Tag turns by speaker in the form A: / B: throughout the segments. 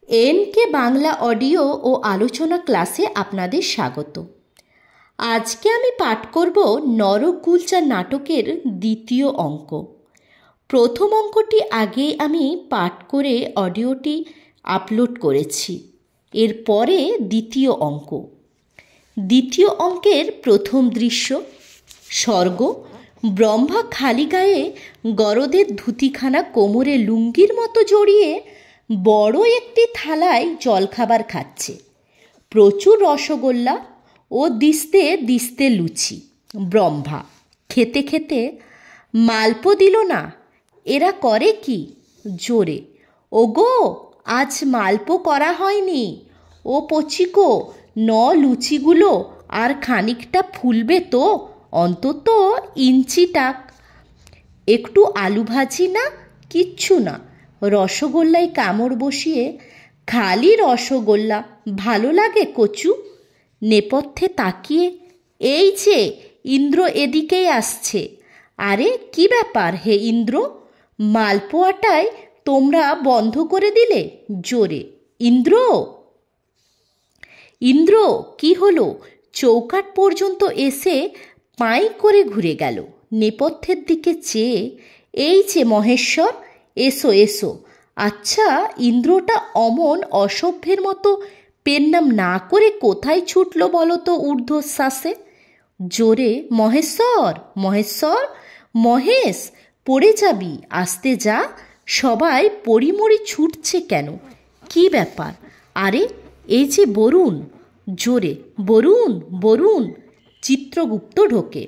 A: NK Bangla audio ও আলোচনা ক্লাসে আপনাদের স্বাগত। আজকে আমি পাঠ করব নরকগুলজার নাটকের দ্বিতীয় অঙ্ক। প্রথম অঙ্কটি আগেই আমি পাঠ করে অডিওটি আপলোড করেছি। এরপরে দ্বিতীয় অঙ্ক। দ্বিতীয় অঙ্কের প্রথম দৃশ্য, স্বর্গ। ব্রহ্মা খালি গায়ে গরদের ধুতিখানা কোমরে লুঙ্গির মতো জড়িয়ে বড় একটি থালায় জলখাবার খাচ্ছে। প্রচুর রসগোল্লা ও দিস্তে দিস্তে লুচি। ব্রহ্মা খেতে খেতে, মালপো দিল না, এরা করে কি? জোরে, ওগো আজ মালপো করা হয়নি। ও পচিকো, লুচিগুলো আর খানিকটা ফুলবে তো, অন্তত ইঞ্চিটাক। একটু আলু ভাজি না, কিচ্ছু না। রসগোল্লায় কামড় বসিয়ে, খালি রসগোল্লা ভালো লাগে কচু? নেপথ্যে তাকিয়ে, এই যে ইন্দ্র এদিকেই আসছে। আরে কি ব্যাপার হে ইন্দ্র, মালপোয়াটায় তোমরা বন্ধ করে দিলে? জোরে, ইন্দ্র ইন্দ্র কি হলো? চৌকাঠ পর্যন্ত এসে পাই করে ঘুরে গেল। নেপথ্যের দিকে চেয়ে, এই যে মহেশ্বর, এসো এসো। আচ্ছা, ইন্দ্রটা অমন অসভ্যের মতো পেন নাম না করে কোথায় ছুটল বলো তো ঊর্ধ্বশ্বাসে? জোরে, মহেশ্বর মহেশ্বর, মহেশ পড়ে যাবি, আসতে যা। সবাই পড়িমড়ি ছুটছে কেন, কি ব্যাপার? আরে এই যে বরুণ। জোরে, বরুণ বরুণ। চিত্রগুপ্ত ঢোকে।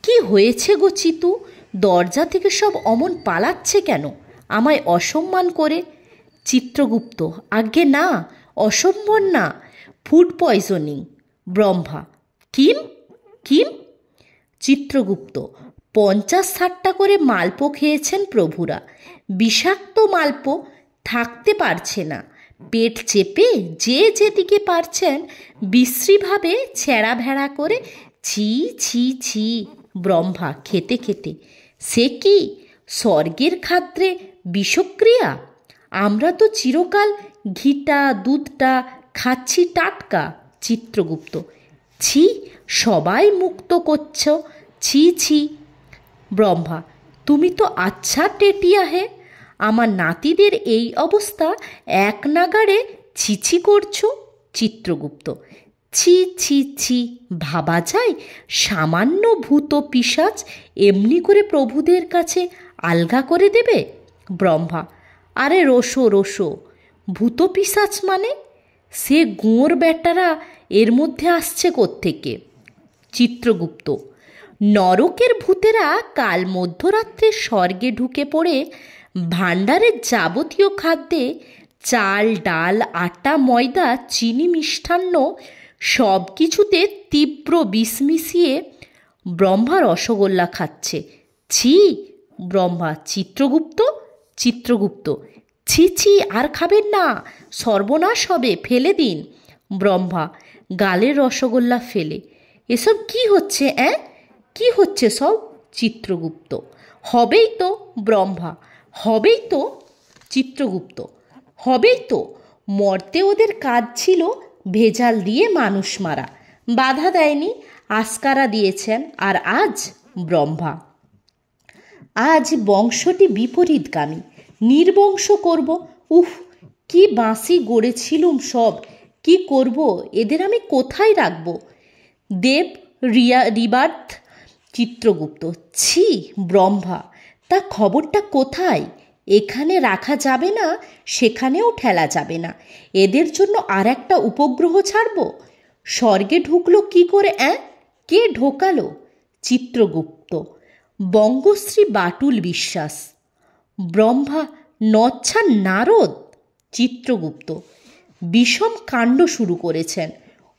A: কি হয়েছে গো চিতু, দরজা থেকে সব অমন পালাচ্ছে কেন আমায় অসম্মান করে? চিত্রগুপ্ত, আজ্ঞে না, অসম্মান না, ফুড পয়জনিং। ব্রহ্মা, কিম কিম? চিত্রগুপ্ত, 50-60টা করে মালপো খেয়েছেন প্রভুরা, বিষাক্ত মালপো, থাকতে পারছে না। পেট চেপে যে যেদিকে পারছেন বিশ্রীভাবে ছেঁড়া ভেড়া করে ছি ছি ছি। ব্রহ্মা খেতে খেতে, সে কি স্বর্গের খাদ্যে বিষক্রিয়া? আমরা তো চিরকাল ঘিটা দুধটা খাচ্ছি টাটকা। চিত্রগুপ্ত, ছি, সবাই মুক্ত করছ, ছি ছি। ব্রহ্মা, তুমি তো আচ্ছা টেটিয়া হে, আমার নাতিদের এই অবস্থা এক নাগাড়ে ছিছি করছো। চিত্রগুপ্ত, ছি ছি ছি, ভাবা যায় সামান্য ভূত পিশাচ এমনি করে প্রভুদের কাছে আলগা করে দেবে? ব্রহ্মা, আরে রোসো রোসো, ভূত পিশাচ মানে? সে গুঁয়োর বেটারা এর মধ্যে আসছে কোত্থেকে? চিত্রগুপ্ত, নরকের ভূতেরা কাল মধ্যরাত্রে স্বর্গে ঢুকে পড়ে ভাণ্ডারের যাবতীয় খাদ্যে চাল ডাল আটা ময়দা চিনি মিষ্টান্ন সব কিছুতে তীব্র বিষ মিশিয়ে ব্রহ্মা রসগোল্লা খাচ্ছে। ছি। ব্রহ্মা, চিত্রগুপ্ত চিত্রগুপ্ত, ছি ছি, আর খাবেন না, সর্বনাশ হবে, ফেলে দিন। ব্রহ্মা গালের রসগোল্লা ফেলে, এসব কি হচ্ছে? কি হচ্ছে সব? চিত্রগুপ্ত, হবেই তো। ব্রহ্মা, হবেই তো। চিত্রগুপ্ত, হবেই তো, মরতে ওদের কাজ ছিল ভেজাল দিয়ে মানুষ মারা, বাধা দেয়নি, আস্কারা দিয়েছেন। আর আজ? ব্রহ্মা, আজ বংশটি বিপরীতগামী, নির্বংশ করব। উফ, কি বাঁশি গড়েছিলুম সব, কি করব এদের আমি কোথায় রাখব? দেব রিবার্থ। চিত্রগুপ্ত, ছি। ব্রহ্মা, তা খবরটা কোথায়? এখানে রাখা যাবে না, সেখানেও ঠেলা যাবে না, এদের জন্য আর একটা উপগ্রহ ছাড়ব? স্বর্গে ঢুকলো কি করে? কে ঢোকালো? চিত্রগুপ্ত, বঙ্গশ্রী বাটুল বিশ্বাস। ব্রহ্মা, নচ্ছা নারদ। চিত্রগুপ্ত, বিষম কাণ্ড শুরু করেছেন,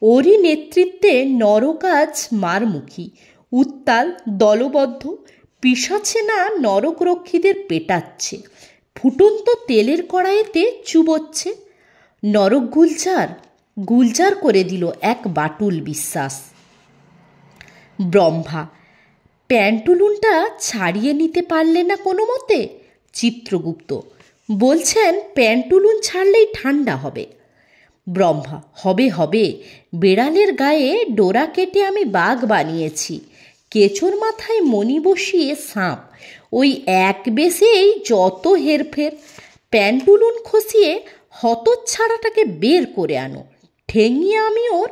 A: ওরই নেতৃত্বে নরকাজ মারমুখী, উত্তাল দলবদ্ধ, পিশাচে না নরকরক্ষীদের পেটাচ্ছে, ফুটন্ত তেলের কড়াইতে চুবোচ্ছে। নরক গুলজার করে দিল এক বাটুল বিশ্বাস। ব্রহ্মা, প্যান্টুলুনটা ছাড়িয়ে নিতে পারলে না কোনো মতে? চিত্রগুপ্ত, বলছেন প্যান্টুলুন ছাড়লেই ঠান্ডা হবে। ব্রহ্মা, হবে হবে, বেড়ালের গায়ে ডোরা কেটে আমি বাঘ বানিয়েছি, কেঁচোর মাথায় মণি বসিয়ে সাপ, ওই এক বেশেই যত হেরফের। প্যান্টুলুন খসিয়ে হতচ্ছাড়াটাকে বের করে আনো, ঠেঙিয়ে আমি ওর।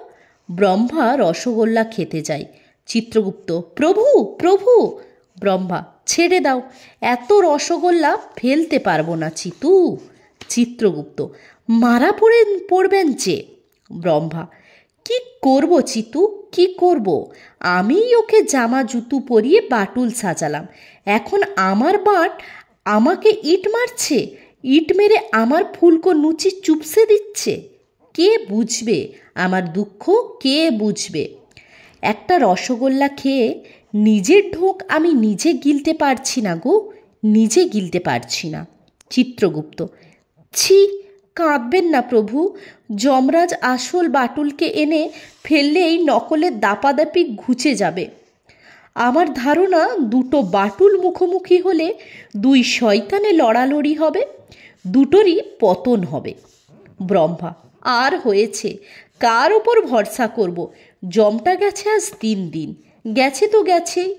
A: ব্রহ্মা রসগোল্লা খেতে যাই। চিত্রগুপ্ত, প্রভু প্রভু। ব্রহ্মা, ছেড়ে দাও, এত রসগোল্লা ফেলতে পারবো না চিতু। চিত্রগুপ্ত, মারা পড়বেন যে। ব্রহ্মা, কি করব চিতু, কি করব? আমিই ওকে জামা জুতো পরিয়ে বাটুল সাজালাম, এখন আমার বাট আমাকে ইট মারছে, ইট মেরে আমার ফুলকো নুচি চুপসে দিচ্ছে। কে বুঝবে আমার দুঃখ, কে বুঝবে? একটা রসগোল্লা খেয়ে নিজের ঢোক আমি নিজে গিলতে পারছি না গো, নিজে গিলতে পারছি না। চিত্রগুপ্ত, ছি, কাঁদবেন না প্রভু, যমরাজ আসল বাটুলকে এনে ফেললেই নকলের দাপাদাপি ঘুচে যাবে। আমার ধারণা দুটো বাটুল মুখোমুখি হলে দুই শয়তানে লড়ালড়ি হবে, দুটোরই পতন হবে। ব্রহ্মা, আর হয়েছে, কার ওপর ভরসা করব? জমটা গেছে আজ 3 দিন, গেছে তো গেছেই।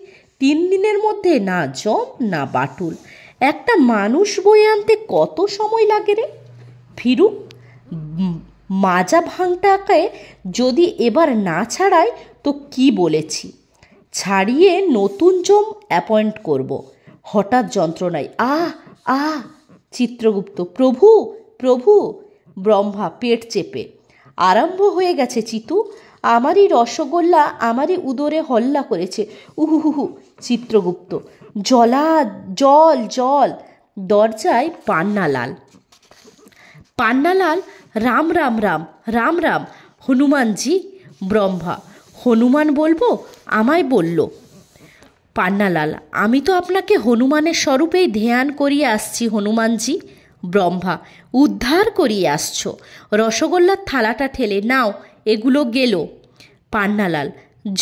A: 3 দিনের মধ্যে না জম না বাটুল, একটা মানুষ বয়ে আনতে কত সময় লাগে রে? ফিরুক, মাজা ভাঙটাকে যদি এবার না ছাড়ায় তো কি বলেছি, ছাড়িয়ে নতুন জম অ্যাপয়েন্ট করব। হঠাৎ যন্ত্রণায় আহ আহ। চিত্রগুপ্ত, প্রভু প্রভু। ব্রহ্মা পেট চেপে, আরম্ভ হয়ে গেছে চিতু, আমারই রসগোল্লা আমারই উদরে হল্লা করেছে, উহু। চিত্রগুপ্ত, জল জল। দরজায় পান্নালাল। পান্নালাল, রাম রাম রাম রাম রাম, হনুমানজি। ব্রহ্মা, হনুমান বলবো? আমায় বলল। পান্নালাল, আমি তো আপনাকে হনুমানের স্বরূপেই ধ্যান করিয়ে আসছি হনুমানজি। ব্রহ্মা, উদ্ধার করিয়ে আসছো? রসগোল্লার থালাটা ঠেলে নাও, এগুলো গেল। পান্নালাল,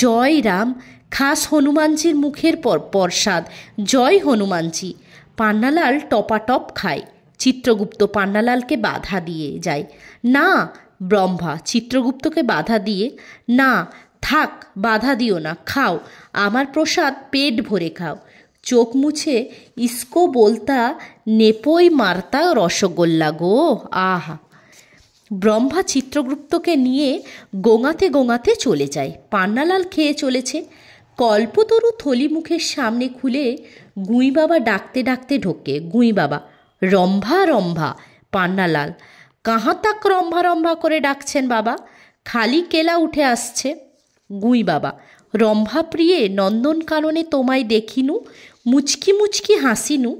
A: জয় রাম, খাস হনুমানজির মুখের প্রসাদ, জয় হনুমানজি। পান্নালাল টপাটপ খায়। চিত্রগুপ্ত পান্নালালকে বাধা দিয়ে যায়। না। ব্রহ্মা চিত্রগুপ্তকে বাধা দিয়ে, না থাক, বাধা দিও না, খাও আমার প্রসাদ, পেট ভরে খাও। চোখ মুছে, ইসকো বলতা নেপোই মারতা রসগোল্লা গো, আহা। ব্রহ্মা চিত্রগুপ্তকে নিয়ে গোঙাতে গোঙাতে চলে যায়। পান্নালাল খেয়ে চলেছে। কল্পতরু থলি মুখের সামনে খুলে গুঁই বাবা ডাকতে ডাকতে ঢোকে। গুঁই বাবা, রম্ভা রম্ভা। পান্নালাল, কাহা তাক রম্ভা রম্ভা করে ডাকছেন বাবা, খালি কেলা উঠে আসছে। গুঁই বাবা, রম্ভা প্রিয়ে নন্দনকাননে তোমায় দেখিনু, মুচকি মুচকি হাসিনু,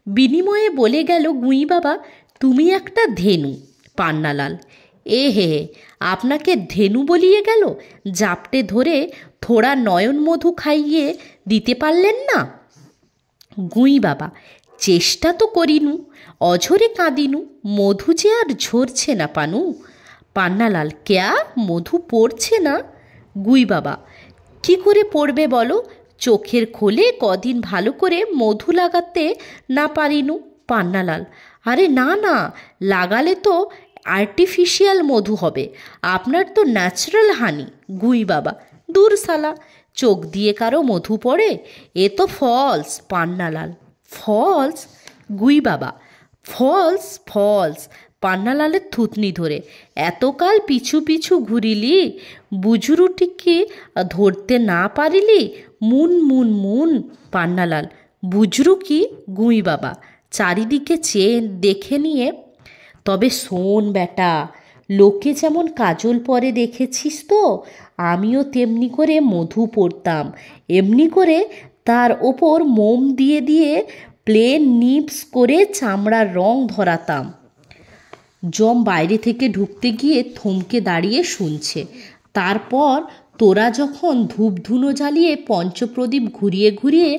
A: বিনিময়ে বলে গেল গুঁই বাবা তুমি একটা ধেনু। পান্নালাল, এ হে, আপনাকে ধেনু বলিয়ে গেল? জাপটে ধরে থোড়া নয়ন মধু খাইয়ে দিতে পারলেন না? গুঁই বাবা, চেষ্টা তো করিনু, অঝরে কাঁদিনু, মধু যে আর ঝরছে না পানু। পান্নালাল, ক্যা, মধু পড়ছে না? গুঁই বাবা, কি করে পড়বে বলো, চোখের খোলে কদিন ভালো করে মধু লাগাতে না পারিনু। পান্নালাল, আরে না না, লাগালে তো আর্টিফিশিয়াল মধু হবে, আপনার তো ন্যাচারাল হানি। গুঁই বাবা, দূর সালা, চোখ দিয়ে কারো মধু পড়ে, এ তো ফলস। পান্নালাল, ফলস? গুঁই বাবা, ফলস ফলস। পান্নালালের থুতনি ধরে, এতকাল পিছু পিছু ঘুরিলি, বুজরুটিকে ধরতে না পারিলি, মুন মুন মুন। পান্নালাল, বুজরু কি? গুঁই বাবা চারিদিকে চেয়ে দেখে নিয়ে, তবে শোন বেটা, লোকে যেমন কাজল পরে দেখেছিস তো, আমিও তেমনি করে মধু পড়তাম, এমনি করে তার ওপর মোম দিয়ে দিয়ে প্লেন নিপস করে চামড়ার রং ধরাতাম। জম বাইরে থেকে ঢুকতে গিয়ে থমকে দাঁড়িয়ে শুনছে। তারপর তোরা যখন ধূপ ধুনো জ্বালিয়ে পঞ্চপ্রদীপ ঘুরিয়ে ঘুরিয়ে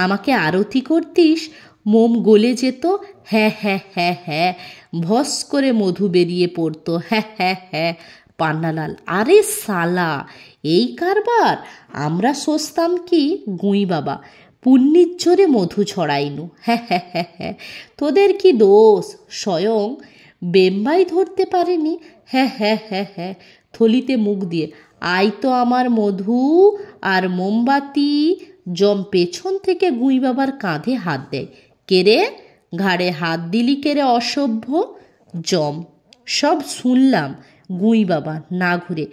A: আমাকে আরতি করতিস, মোম গলে যেত, হ্যাঁ হ্যাঁ হ্যাঁ হ্যাঁ, ভস করে মধু বেরিয়ে পড়তো, হ্যাঁ হ্যাঁ হ্যাঁ। পান্নালাল, আরে সালা, এই কারবার আমরা সস্তাম কি? গুঁই বাবা, পুণ্যির জোরে মধু ছড়াইনু। হ্যাঁ হ্যাঁ হ্যাঁ হ্যাঁ, তোদের কি দোষ, স্বয়ং বেম্বাই ধরতে পারেনি। হ্যাঁ হ্যাঁ হ্যাঁ হ্যাঁ, থলিতে মুখ দিয়ে, আই তো আমার মধু আর মোমবাতি। যম পেছন থেকে গুঁই বাবার কাঁধে হাত দেয়। কেরে, ঘাড়ে হাত দিলি কেরে অসভ্য। যম, সব শুনলাম। গুঁই বাবা না ঘুরে,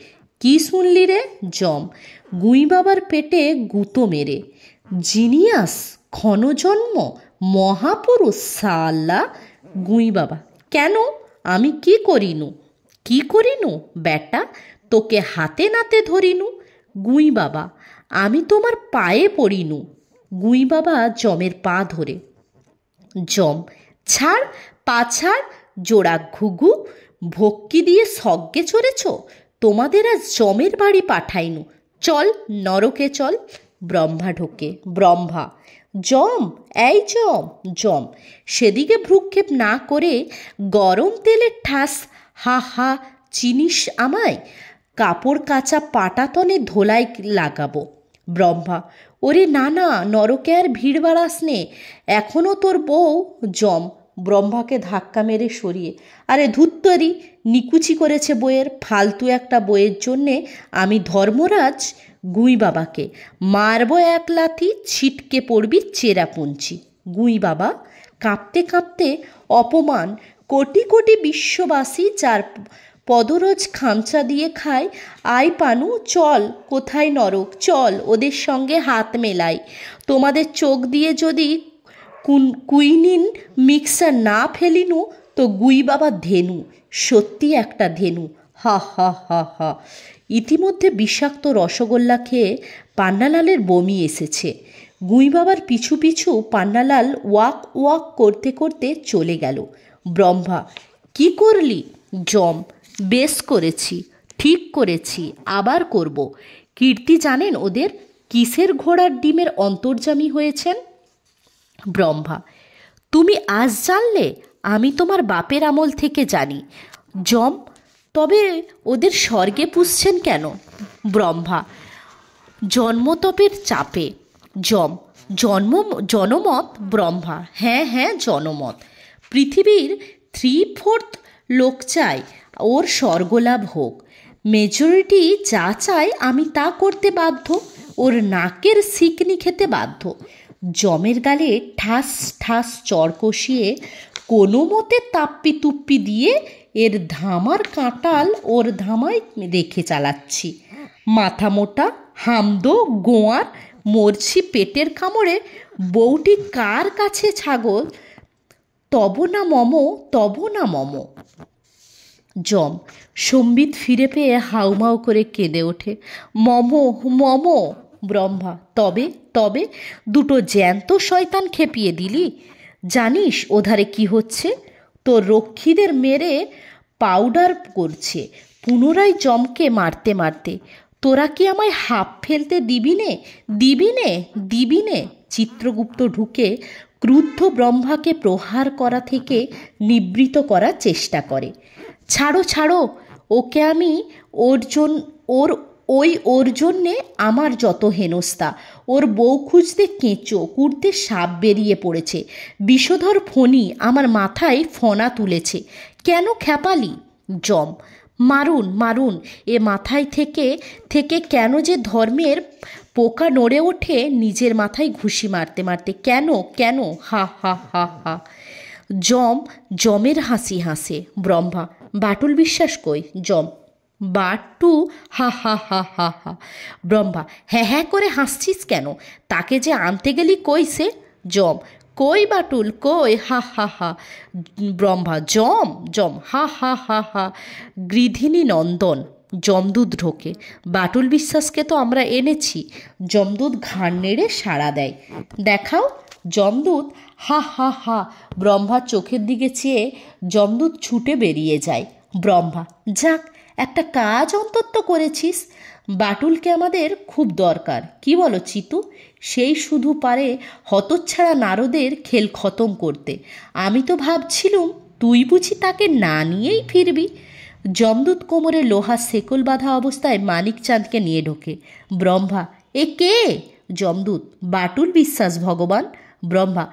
A: কি শুনলি রে? যম, গুঁই বাবার পেটে গুঁতো মেরে। জিনিয়াস, ক্ষণজন্ম, মহাপুরুষ সাল্লা। গুঁই বাবা, কেন, আমি কি করিনু? কি করিনু বেটা, তোকে হাতে নাতে ধরিনু। গুঁই বাবা, আমি তোমার পায়ে পড়িনু। গুঁই বাবা যমের পা ধরে। যম, ছাড়, পা ছাড়, জোড়া ঘুঘু, ভক্কি দিয়ে সজ্ঞে চড়েছ, তোমাদের আজ যমের বাড়ি পাঠাইনু, চল নরকে চল। ব্রহ্মা ঢোকে। ব্রহ্মা, যম, এই যম। যম, সেদিকে ভ্রুক্ষেপ না করে, গরম তেলের ঠাস, হা হা, চিনিস আমায়? কাপড় কাচা পাটাতনে ধোলাই লাগাবো। ব্রহ্মা, ওরে না না, নরকে আর ভিড় বাড়াস নে, এখনও তোর বউ। যম ব্রহ্মাকে ধাক্কা মেরে সরিয়ে, আরে ধুত্তরি, নিকুচি করেছে বইয়ের, ফালতু একটা বইয়ের জন্যে আমি ধর্মরাজ। গুঁই বাবাকে মারবো এক লাথি, ছিটকে পড়বি চেরাপুঞ্চি। গুঁই বাবা কাঁপতে কাঁপতে, অপমান, কোটি কোটি বিশ্ববাসী যার পদরজ খামচা দিয়ে খায়, আয় পানু চল, কোথায় নরক, চল ওদের সঙ্গে হাত মেলাই। তোমাদের চোখ দিয়ে যদি কুইনিন মিক্সার না ফেলিনু, তো গুঁই বাবা ধেনু, সত্যি একটা ধেনু। হা হা হা হা। ইতিমধ্যে বিষাক্ত রসগোল্লা খেয়ে পান্নালালের বমি এসেছে। গুঁই বাবার পিছু পিছু পান্নালাল ওয়াক ওয়াক করতে করতে চলে গেল। ব্রহ্মা, কি করলি? যম, বেশ করেছি, ঠিক করেছি, আবার করব। কীর্তি জানেন ওদের কিসের ঘোড়ার ডিমের অন্তর্যামী হয়েছেন? ব্রহ্মা, তুমি আজ জানলে? আমি তোমার বাপের আমল থেকে জানি। যম, তবে ওদের স্বর্গে পুষছেন কেন? ব্রহ্মা, জন্মতপের চাপে। যম, জনমত? ব্রহ্মা, হ্যাঁ হ্যাঁ জনমত। পৃথিবীর 3/4 লোক চায় ওর স্বর্গলাভ হোক। মেজরিটি যা চায় আমি তা করতে বাধ্য, ওর নাকের সিকনি খেতে বাধ্য। যমের গালে ঠাস ঠাস চড় কষিয়ে কোনো মতে তাপ্পি তুপ্পি দিয়ে এর ধামার কাঁটাল ওর ধামায় রেখে চালাচ্ছি। মাথা মোটা হামদো গোয়ার, মরছি পেটের কামড়ে। বউটি কার কাছে ছাগল, তব না মম, তব না মম। যম সম্বিত ফিরে পেয়ে হাউমাউ করে কেঁদে ওঠে। মম, মম। ব্রহ্মা, তবে তবে দুটো জ্যান্ত শয়তান খেপিয়ে দিলি। জানিস ওধারে কি হচ্ছে? তোর রক্ষীদের মেরে পাউডার করছে পুনরায় যমকে মারতে মারতে। তোরা কি আমায় হাঁপ ফেলতে দিবি নে, দিবি নে, দিবি নে? চিত্রগুপ্ত ঢুকে ক্রুদ্ধ ব্রহ্মাকে প্রহার করা থেকে নিবৃত করার চেষ্টা করে। ছাড়ো ছাড়ো ওকে, আমি ওর জন্যে আমার যত হেনস্তা। ওর বউ খুঁজতে কেঁচো, কুড়তে সাপ বেরিয়ে পড়েছে, বিষধর ফণি আমার মাথায় ফণা তুলেছে। কেন খ্যাপালি? যম, মারুন মারুন, এ মাথায় থেকে থেকে কেন যে ধর্মের পোকা নড়ে ওঠে নিজের মাথায় ঘুষি মারতে মারতে। কেন কেন? হা হা হা হা। যমের হাসি হাসে। ব্রহ্মা, বাটুল বিশ্বাস কই? যম, বাটু, হা হা হা হা হা। ব্রহ্মা, হ্যাঁ হ্যাঁ করে হাসছিস কেন? তাকে যে আনতে গেলি কই সে? যম, কই বাটুল কই? হা হা হা। ব্রহ্মা, যম যম, হা হা হা হা। গৃধিনী নন্দন। যমদূত ঢোকে। বাটুল বিশ্বাসকে তো আমরা এনেছি। যমদূত ঘাড় নেড়ে সাড়া দেয়। দেখাও। যমদূত, হা হা হা। ব্রহ্মার চোখের দিকে চেয়ে যমদূত ছুটে বেরিয়ে যায়। ব্রহ্মা, যাক, একটা কাজ অন্তত করেছিস। বাটুলকে আমাদের খুব দরকার, কি বলো চিতু? সেই শুধু পারে হতচ্ছাড়া নারদের খেল খতম করতে। আমি তো ভাবছিলুম তুই বুঝি তাকে না নিয়েই ফিরবি। যমদূত কোমরে লোহার শেকল বাঁধা অবস্থায় মানিকচাঁদকে নিয়ে ঢোকে। ব্রহ্মা, এ কে? যমদূত: বাটুল বিশ্বাস ভগবান। ব্রহ্মা: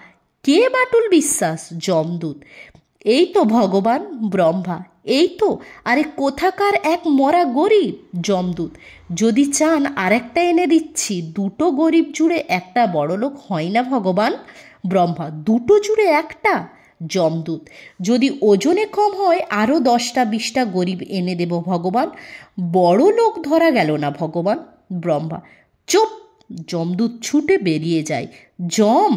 A: কে বাটুল বিশ্বাস? যমদূত: এই তো ভগবান। ব্রহ্মা: এই তো, আরে কোথাকার এক মরা গরিব। যমদূত: যদি চান আরেকটা এনে দিচ্ছি, দুটো গরিব জুড়ে একটা বড়লোক হয় না ভগবান। ব্রহ্মা: দুটো জুড়ে একটা? যমদূত: যদি ওজনে কম হয় আরও 10টা-20টা গরিব এনে দেব ভগবান, বড় লোক ধরা গেল না ভগবান। ব্রহ্মা: চুপ! যমদূত ছুটে বেরিয়ে যায়। যম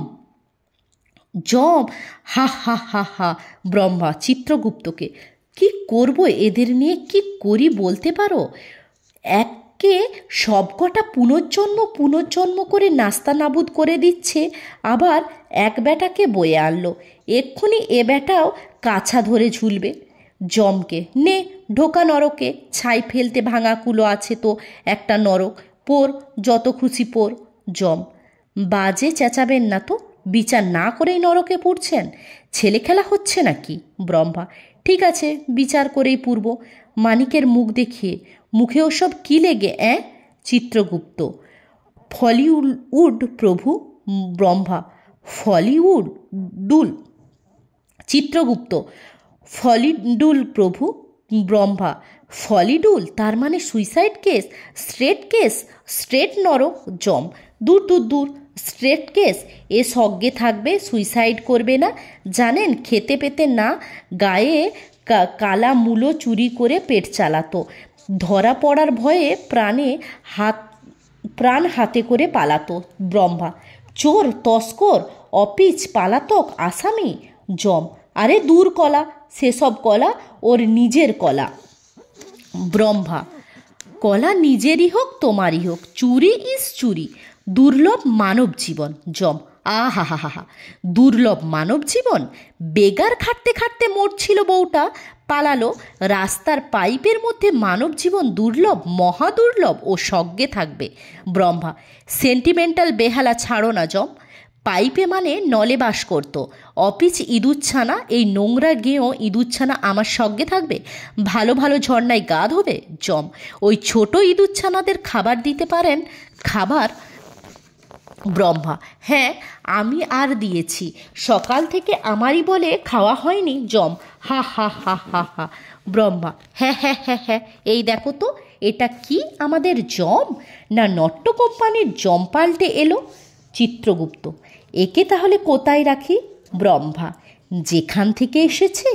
A: যম হা হা হা হা। ব্রহ্মা চিত্রগুপ্তকে: কি করব এদের নিয়ে, কি করি বলতে পারো? এককে সবকটা পুনর্জন্ম করে নাস্তানাবুদ করে দিচ্ছে, আবার এক বেটাকে বয়ে আনলো, এক্ষুনি এ বেটাও কাছা ধরে ঝুলবে। যমকে: নে ঢোকা নরকে, ছাই ফেলতে ভাঙা কুলো আছে তো একটা নরক, পোর যত খুশি পোর। যম: বাজে চেঁচাবেন না তো, বিচার না করেই নরকে পুড়ছেন, ছেলে খেলা হচ্ছে নাকি? ব্রহ্মা: ঠিক আছে, বিচার করেই পুরব। মানিকের মুখ দেখিয়ে: মুখে ওসব কী লেগে চিত্রগুপ্ত: ফলিউড প্রভু। ব্রহ্মা: ফলিউড ডুল? চিত্রগুপ্ত: ফলিডুল প্রভু। ব্রহ্মা: ফলিডুল তার মানে সুইসাইড কেস, স্ট্রেট নরক। যম: দূর দূর দূর, স্ট্রেট কেস, এ সজ্ঞে থাকবে, সুইসাইড করবে না। জানেন, খেতে পেতে না গায়ে কালা মূলো চুরি করে পেট চালাতো, ধরা পড়ার ভয়ে প্রাণ হাতে করে পালাতো। ব্রহ্মা: চোর, তস্কর, অপিচ, পালাতক, আসামি। যম: আরে দূর কলা, সেসব কলা ওর নিজের কলা। ব্রহ্মা: কলা নিজেরই হোক তোমারই হোক, চুরি ইস চুরি, দুর্লভ মানব জীবন। যম: আহা হা হা হা, দুর্লভ মানব জীবন? বেগার খাটতে খাটতে মরছিল বউটা, পালালো, রাস্তার পাইপের মধ্যে মানব জীবন দুর্লভ, মহা দুর্লভ, ও সজ্ঞে থাকবে। ব্রহ্মা: সেন্টিমেন্টাল বেহালা ছাড়ো না যম, পাইপে মানে নলে বাস করত, অপিচ ইঁদুরছানা, এই নোংরা গেঁয়ো ইঁদুরছানা আমার সঙ্গে থাকবে, ভালো ভালো ঝর্ণায় গা ধোবে? যম: ওই ছোট ইঁদুরছানাদের খাবার দিতে পারেন? খাবার? ব্রহ্মা: হ্যাঁ, আমি আর দিয়েছি, সকাল থেকে আমারই বলে খাওয়া হয়নি। যম: হা হা হা হা হা। ব্রহ্মা: হ্যাঁ হ্যাঁ হ্যাঁ হ্যাঁ, এই দেখো তো, এটা কি আমাদের যম, না নট্ট কোম্পানির যম পাল্টে এলো? চিত্রগুপ্ত: একে তাহলে কোথায় রাখি? ব্রহ্মা: যেখান থেকে এসেছে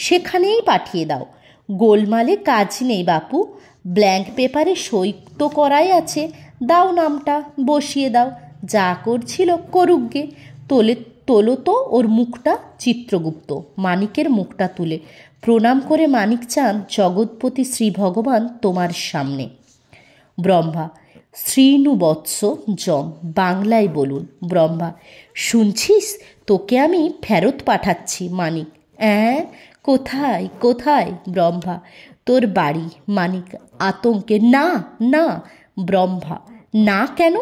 A: সেখানেই পাঠিয়ে দাও, গোলমালে কাজ নেই বাপু, ব্ল্যাঙ্ক পেপারে সই তো করাই আছে, দাও নামটা, বসিয়ে দাও, যা করছিল করুকগে, তোলো তো ওর মুখটা। চিত্রগুপ্ত মানিকের মুখটা তুলে প্রণাম করে মানিক চাঁদ: জগৎপতি শ্রী ভগবান তোমার সামনে। ব্রহ্মা: শ্রীনুবৎস। যম: বাংলায় বলুন। ব্রহ্মা: শুনছিস, তোকে আমি ফেরত পাঠাচ্ছি। মানিক: কোথায় কোথায়? ব্রহ্মা: তোর বাড়ি। মানিক আতঙ্কে: না না। ব্রহ্মা: না কেন?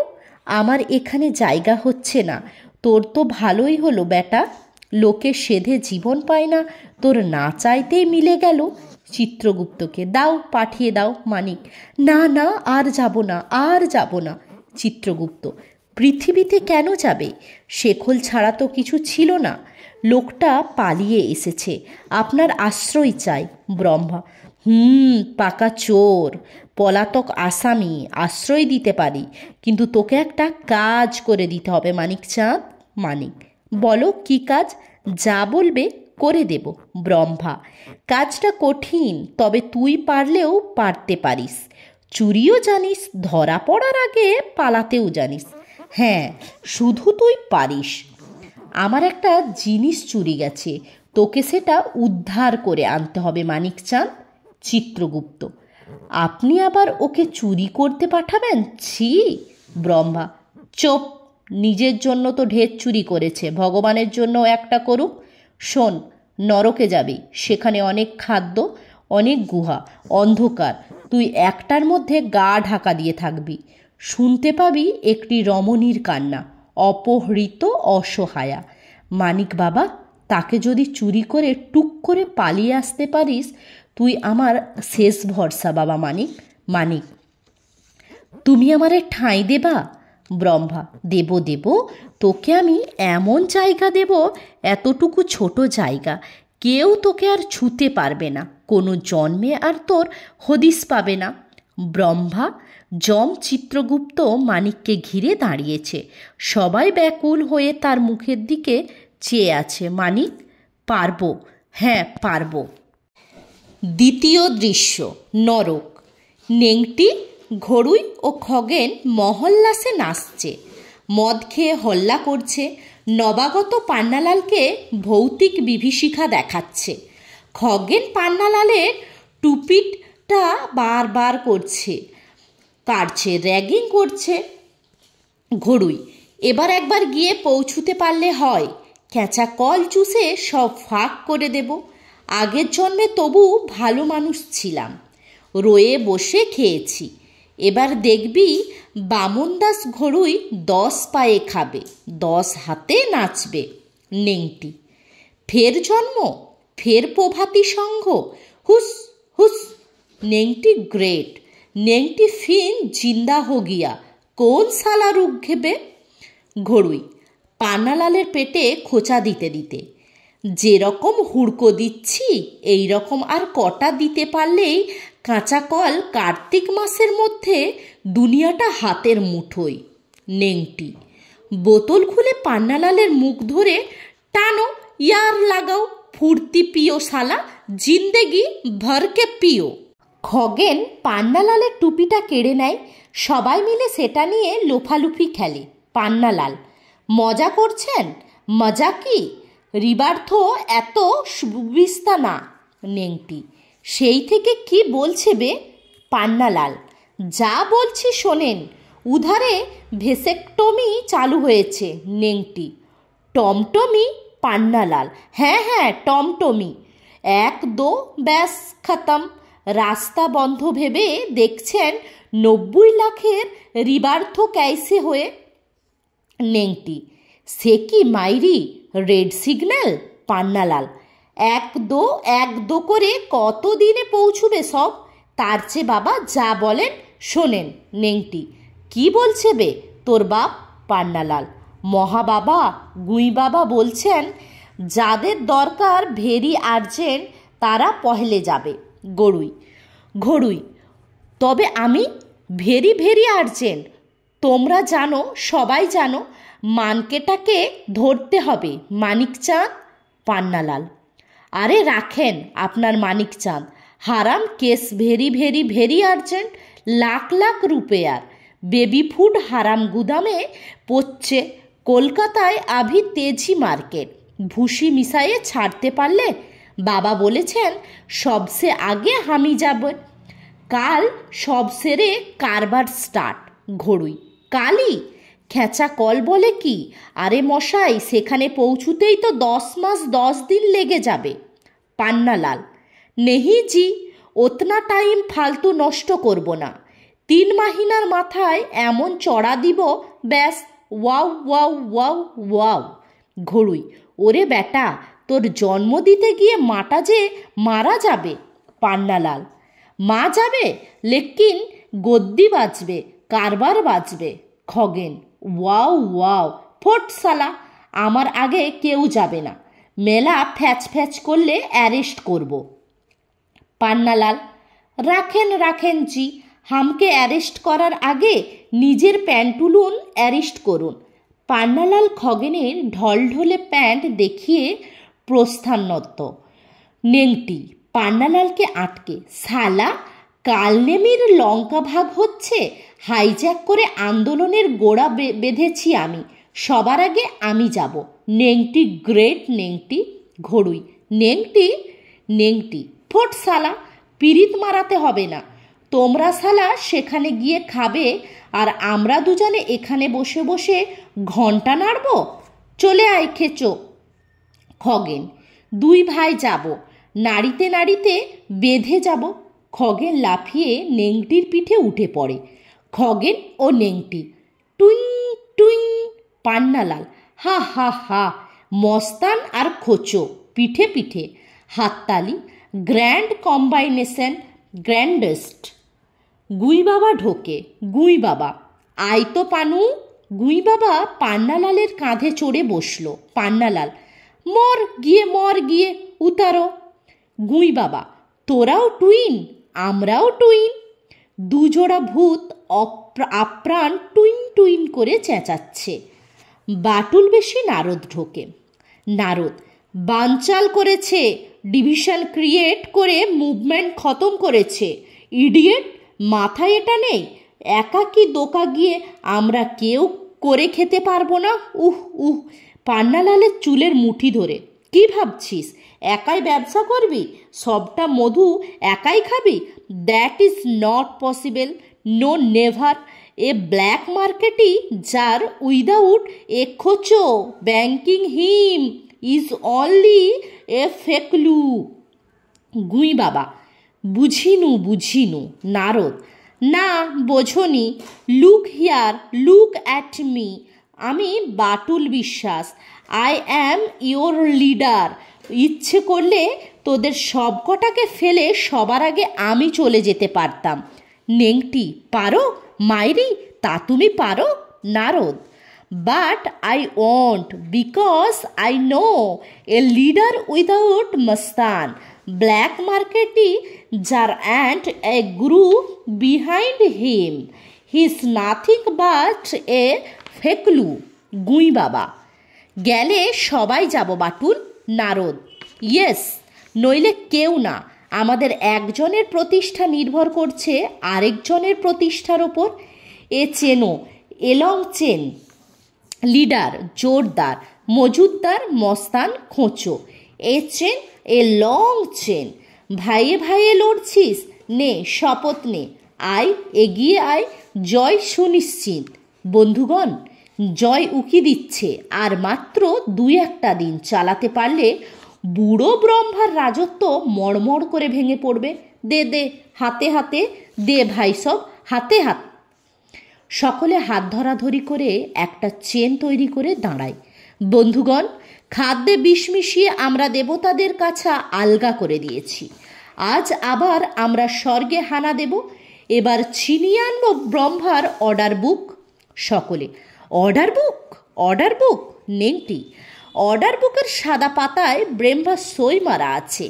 A: আমার এখানে জায়গা হচ্ছে না। তোর তো ভালোই হলো বেটা, লোকে সেধে জীবন পায় না, তোর না চাইতেই মিলে গেল। চিত্রগুপ্তকে: দাও, পাঠিয়ে দাও। মানিক: না না, আর যাব না, আর যাব না। চিত্রগুপ্ত: পৃথিবীতে কেন যাবে? শেখল ছাড়া তো কিছু ছিল না, লোকটা পালিয়ে এসেছে, আপনার আশ্রয় চাই। ব্রহ্মা: পাকা চোর, পলাতক আসামি, আশ্রয় দিতে পারি, কিন্তু তোকে একটা কাজ করে দিতে হবে মানিক চাঁদ। মানিক: বলো কি কাজ? যা বলবে করে দেব। ব্রহ্মা: কাজটা কঠিন, তবে তুই পারলেও পারতে পারিস, চুরিও জানিস, ধরা পড়ার আগে পালাতেও জানিস। হ্যাঁ, শুধু তুই পারিস। আমার একটা জিনিস চুরি গেছে, তোকে সেটা উদ্ধার করে আনতে হবে মানিক চাঁদ। চিত্রগুপ্ত: আপনি আবার ওকে চুরি করতে পাঠাবেন? ছি! ব্রহ্মা: চোপ, নিজের জন্য তো ঢের চুরি করেছে, ভগবানের জন্য একটা করুক। শোন, নরকে যাবি, সেখানে অনেক খাদ্য, অনেক গুহা, অন্ধকার, তুই একটার মধ্যে গা ঢাকা দিয়ে থাকবি, শুনতে পাবি একটি রমণীর কান্না, অপহৃত অসহায়া। মানিক বাবা, তাকে যদি চুরি করে টুক করে পালিয়ে আসতে পারিস, তুই আমার শেষ ভরসা বাবা মানিক। মানিক: তুমি আমারে ঠাঁই দেবা? ব্রহ্মা, দেব দেব, তোকে আমি এমন জায়গা দেব, এতটুকু ছোট জায়গা, কেউ তোকে আর ছুঁতে পারবে না, কোনো জন্মে আর তোর হদিস পাবে না। ব্রহ্মা, যম, চিত্রগুপ্ত মানিককে ঘিরে দাঁড়িয়েছে। সবাই ব্যাকুল হয়ে তার মুখের দিকে চেয়ে আছে। মানিক, পারবো, হ্যাঁ পারবো। দ্বিতীয় দৃশ্য, নরক। নেংটি, ঘড়ুই ও খগেন মহল্লাসে নাচছে, মদ খেয়ে হল্লা করছে, নবাগত পান্নালালকে ভৌতিক বিভীষিকা দেখাচ্ছে। খগেন পান্নালালের টুপিটা বারবার কাটছে, র্যাগিং করছে। ঘড়ুই, এবার একবার গিয়ে পৌঁছুতে পারলে হয়, খেঁচা কল চুষে সব ফাঁক করে দেব। আগের জন্মে তবু ভালো মানুষ ছিলাম, রয়ে বসে খেয়েছি, এবার দেখবি বামনদাস ঘড়ুই 10 পায়ে খাবে, 10 হাতে নাচবে। নেংটি, ফের জন্ম, ফের প্রভাতী সংঘ, হুস হুস। নেংটি, গ্রেট। নেংটি ফিন জিন্দা হো গিয়া, কোন সালা রুখ ঘেবে। ঘড়ুই, পান্নালালের পেটে খোঁচা দিতে দিতে, যেরকম হুড়কো দিচ্ছি এই রকম আর কটা দিতে পারলেই কাঁচা কল কার্তিক মাসের মধ্যে দুনিয়াটা হাতের মুঠোয়। নেংটি, বোতল খুলে পান্নালালের মুখ ধরে টানো, ইয়ার লাগাও, ফুর্তি পিও সালা, জিন্দেগি ভরকে পিও। খগেন পান্নালালের টুপিটা কেড়ে নেয়, সবাই মিলে সেটা নিয়ে লোফালুফি খেলে। পান্নালাল, মজা করছেন? মজা কি, রিবার্থ এত সুবিস্তা না। নেংটি, সেই থেকে কি বলছে বে? পান্নালাল, যা বলছি শোনেন, উধারে ভেসেকটমি চালু হয়েছে। নেংটি, টমটমি? পান্নালাল, হ্যাঁ হ্যাঁ টমটমি, 1 2 ব্যাস খতম। রাস্তা বন্ধ ভেবে দেখছেন 90 লাখের রিবার্থ ক্যাইসে হয়ে। নেংটি, সে কি মাইরি, রেড সিগন্যাল? পান্নালাল, 1 2 করে কত দিনে পৌঁছবে সব? তার চেয়ে বাবা যা বলেন শোনেন। নেংটি, কি বলছে বে তোর বাপ? পান্নালাল, মহাবাবা গুই বাবা বলছেন যাদের দরকার ভেরি আর্জেন্ট তারা পহেলে যাবে। ঘড়ুই, তবে আমি ভেরি ভেরি আর্জেন্ট? তোমরা জানো, সবাই জানো, মানকেটাকে ধরতে হবে, মানিকচাঁদ। পান্নালাল, আরে রাখেন আপনার মানিকচাঁদ, হারাম case very very very urgent, lakh lakh রুপেয়ার বেবি ফুড হারাম গুদামে পড়ছে, কলকাতায় আভি তেজি মার্কেট, ভুসি মিশাইয়ে ছাড়তে পারলে বাবা বলেছেন সবসে আগে আমি যাব, কাল সব সেরে কারবার স্টার্ট। ঘড়ুই, কালই? খেঁচা কল বলে কি? আরে মশাই, সেখানে পৌঁছুতেই তো 10 মাস 10 দিন লেগে যাবে। পান্নালাল, নেহি জি, ওতনা টাইম ফালতু নষ্ট করব না, 3 মাহিনার মাথায় এমন চড়া দিব, ব্যাস ওয়াও ওয়াও ওয়াও ওয়াও। ঘড়ুই, ওরে বেটা, তোর জন্ম দিতে গিয়ে মাটা যে মারা যাবে। পান্নালাল, মা যাবে লেকিন গদ্দি বাঁচবে, কারবার বাঁচবে। খগেন, ওয়াও ওয়াও, ফোট সালা, আমার আগে কেউ যাবে না, মেলা ফ্যাচ ফ্যাচ করলে অ্যারেস্ট করব। পান্নালাল, রাখেন রাখেন জি, হামকে অ্যারেস্ট করার আগে নিজের প্যান্টুলুন অ্যারেস্ট করুন। পান্নালাল খগেনের ঢলঢলে প্যান্ট দেখিয়ে প্রস্থানত্ব। নেংটি, পান্নালালকে আটকে, সালা কালনেমির লঙ্কা ভাগ হচ্ছে, হাইজ্যাক করে আন্দোলনের গোড়া বেঁধেছি আমি, সবার আগে আমি যাব। নেংটি, গ্রেট নেংটি। ঘড়ুই, নেংটি, ফোট সালা, পিরিত মারাতে হবে না, তোমরা সালা সেখানে গিয়ে খাবে আর আমরা দুজনে এখানে বসে বসে ঘন্টা নাড়ব, চলে আয় খেচো। খগেন, 2 ভাই যাব, নাড়িতে নাড়িতে বেঁধে যাব। খগেন লাফিয়ে নেংটির পিঠে উঠে পড়ে। খগেন ও নেংটি, টুইং টুইং। পান্নালাল, হা হা হা, মস্তান আর খোঁচো পিঠে পিঠে, হাততালি, গ্র্যান্ড কম্বাইনেশন, গ্র্যান্ডেস্ট। গুই বাবা ঢোকে। গুই বাবা, আয় তো পানু, গুঁই বাবা পান্নালালের কাঁধে চড়ে বসল। পান্নালাল, মর গিয়ে উতারো। গুঁই বাবা, তোরাও টুইন, আমরাও টুইন। দুজোড়া ভূত আপ্রাণ টুইন টুইন করে চেঁচাচ্ছে। বাটুল বেশি নারদ ঢোকে। নারদ, বানচাল করেছে, ডিভিশন ক্রিয়েট করে মুভমেন্ট খতম করেছে। ইডিয়েট, মাথায় এটা নেই? একাকি দোকা গিয়ে আমরা কেউ করে খেতে পারবো না? পান্নালালের চুলের মুঠি ধরে, কি ভাবছিস একাই ব্যবসা করবি, সবটা মধু একাই খাবি? That is not possible, no never. A black মার্কেটই যার উইদাউট এ খোঁচো banking him is only a ফেকলু। গুঁই বাবা, বুঝিনু। নারদ, না বোঝনি, look here, look at me. আমি বাটুল বিশ্বাস, আই অ্যাম ইয়োর লিডার। ইচ্ছে করলে তোদের সব কটাকে ফেলে সবার আগে আমি চলে যেতে পারতাম। নেংটি, পারো? মাইরি, তা তুমি পারো? Narad, but I won't, because I know a leader without মস্তান, ব্ল্যাক মার্কেটই যার and a guru behind him, he is nothing but a ফেকলু। গুঁই বাবা, গেলে সবাই যাব বাটুল। নারদ, ইয়েস, নইলে কেউ না। আমাদের একজনের প্রতিষ্ঠা নির্ভর করছে আরেকজনের প্রতিষ্ঠার ওপর। এ চেনো, এলং চেন, লিডার জোরদার, মজুদ্দার মস্তান খোঁচো। এ চেন, এ লং চেন। ভাইয়ে লড়ছিস? নে শপথ নে, আয়, এগিয়ে আয়, জয় সুনিশ্চিত। বন্ধুগণ, জয় উকি দিচ্ছে, আর মাত্র 2-1 দিন চালাতে পারলে বুড়ো ব্রহ্মার রাজত্ব মড়মড় করে ভেঙে পড়বে। দে হাতে দে ভাই, সব হাতে। সকলে হাত ধরাধরি করে একটা চেন তৈরি করে দাঁড়ায়। বন্ধুগণ, খাদ্যে বিষ মিশিয়ে আমরা দেবতাদের কাছে আলগা করে দিয়েছি। আজ আবার আমরা স্বর্গে হানা দেব। এবার ছিনিয়ে আনবো ব্রহ্মার অর্ডার বুক। সকলে, অর্ডার বুক? নেংটি, অর্ডার বুকের সাদা পাতায় ব্রহ্মার সই মারা আছে।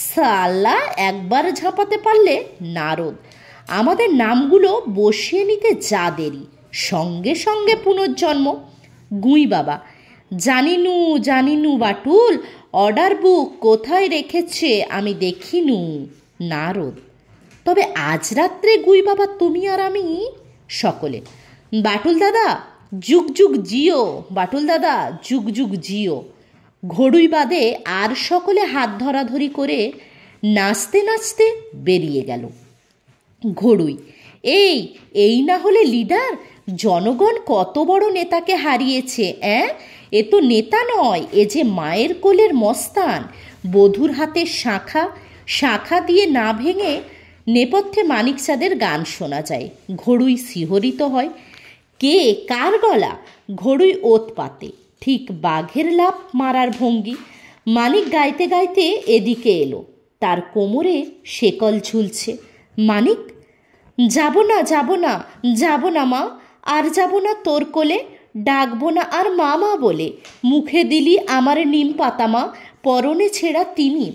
A: সাল্লা, একবার ঝাঁপাতে পারলে। নারদ, আমাদের নামগুলো বসিয়ে নিতে যা দেরি, সঙ্গে সঙ্গে পুনর্জন্ম। গুঁই বাবা, জানিনু বাটুল, অর্ডার বুক কোথায় রেখেছে আমি দেখিনু। নারদ, তবে আজ রাত্রে গুঁই বাবা তুমি আর আমি। সকলে, বাটুল দাদা যুগ যুগ জিও, বাটুল দাদা যুগ যুগ জিও। ঘড়ুই বাদে আর সকলে হাত ধরাধরি করে নাচতে নাচতে বেরিয়ে গেল। ঘড়ুই, এই না হলে লিডার? জনগণ কত বড় নেতাকে হারিয়েছে। এ তো নেতা নয়, এ যে মায়ের কোলের মস্তান। বধূর হাতে শাখা দিয়ে না ভেঙে নেপথ্যে মানিকচাঁদের গান শোনা যায়। ঘড়ুই শিহরিত হয়। কে, কার গলা? ঘড়ুই ওত পাতে, ঠিক বাঘের লাফ মারার ভঙ্গি। মানিক গাইতে গাইতে এদিকে এলো, তার কোমরে শেকল ঝুলছে। মানিক, যাব না মা, আর যাব না তোর কোলে, ডাকবো না আর মা বলে। মুখে দিলি আমার নিম পাতা মা, পরনে ছেঁড়া তিনি,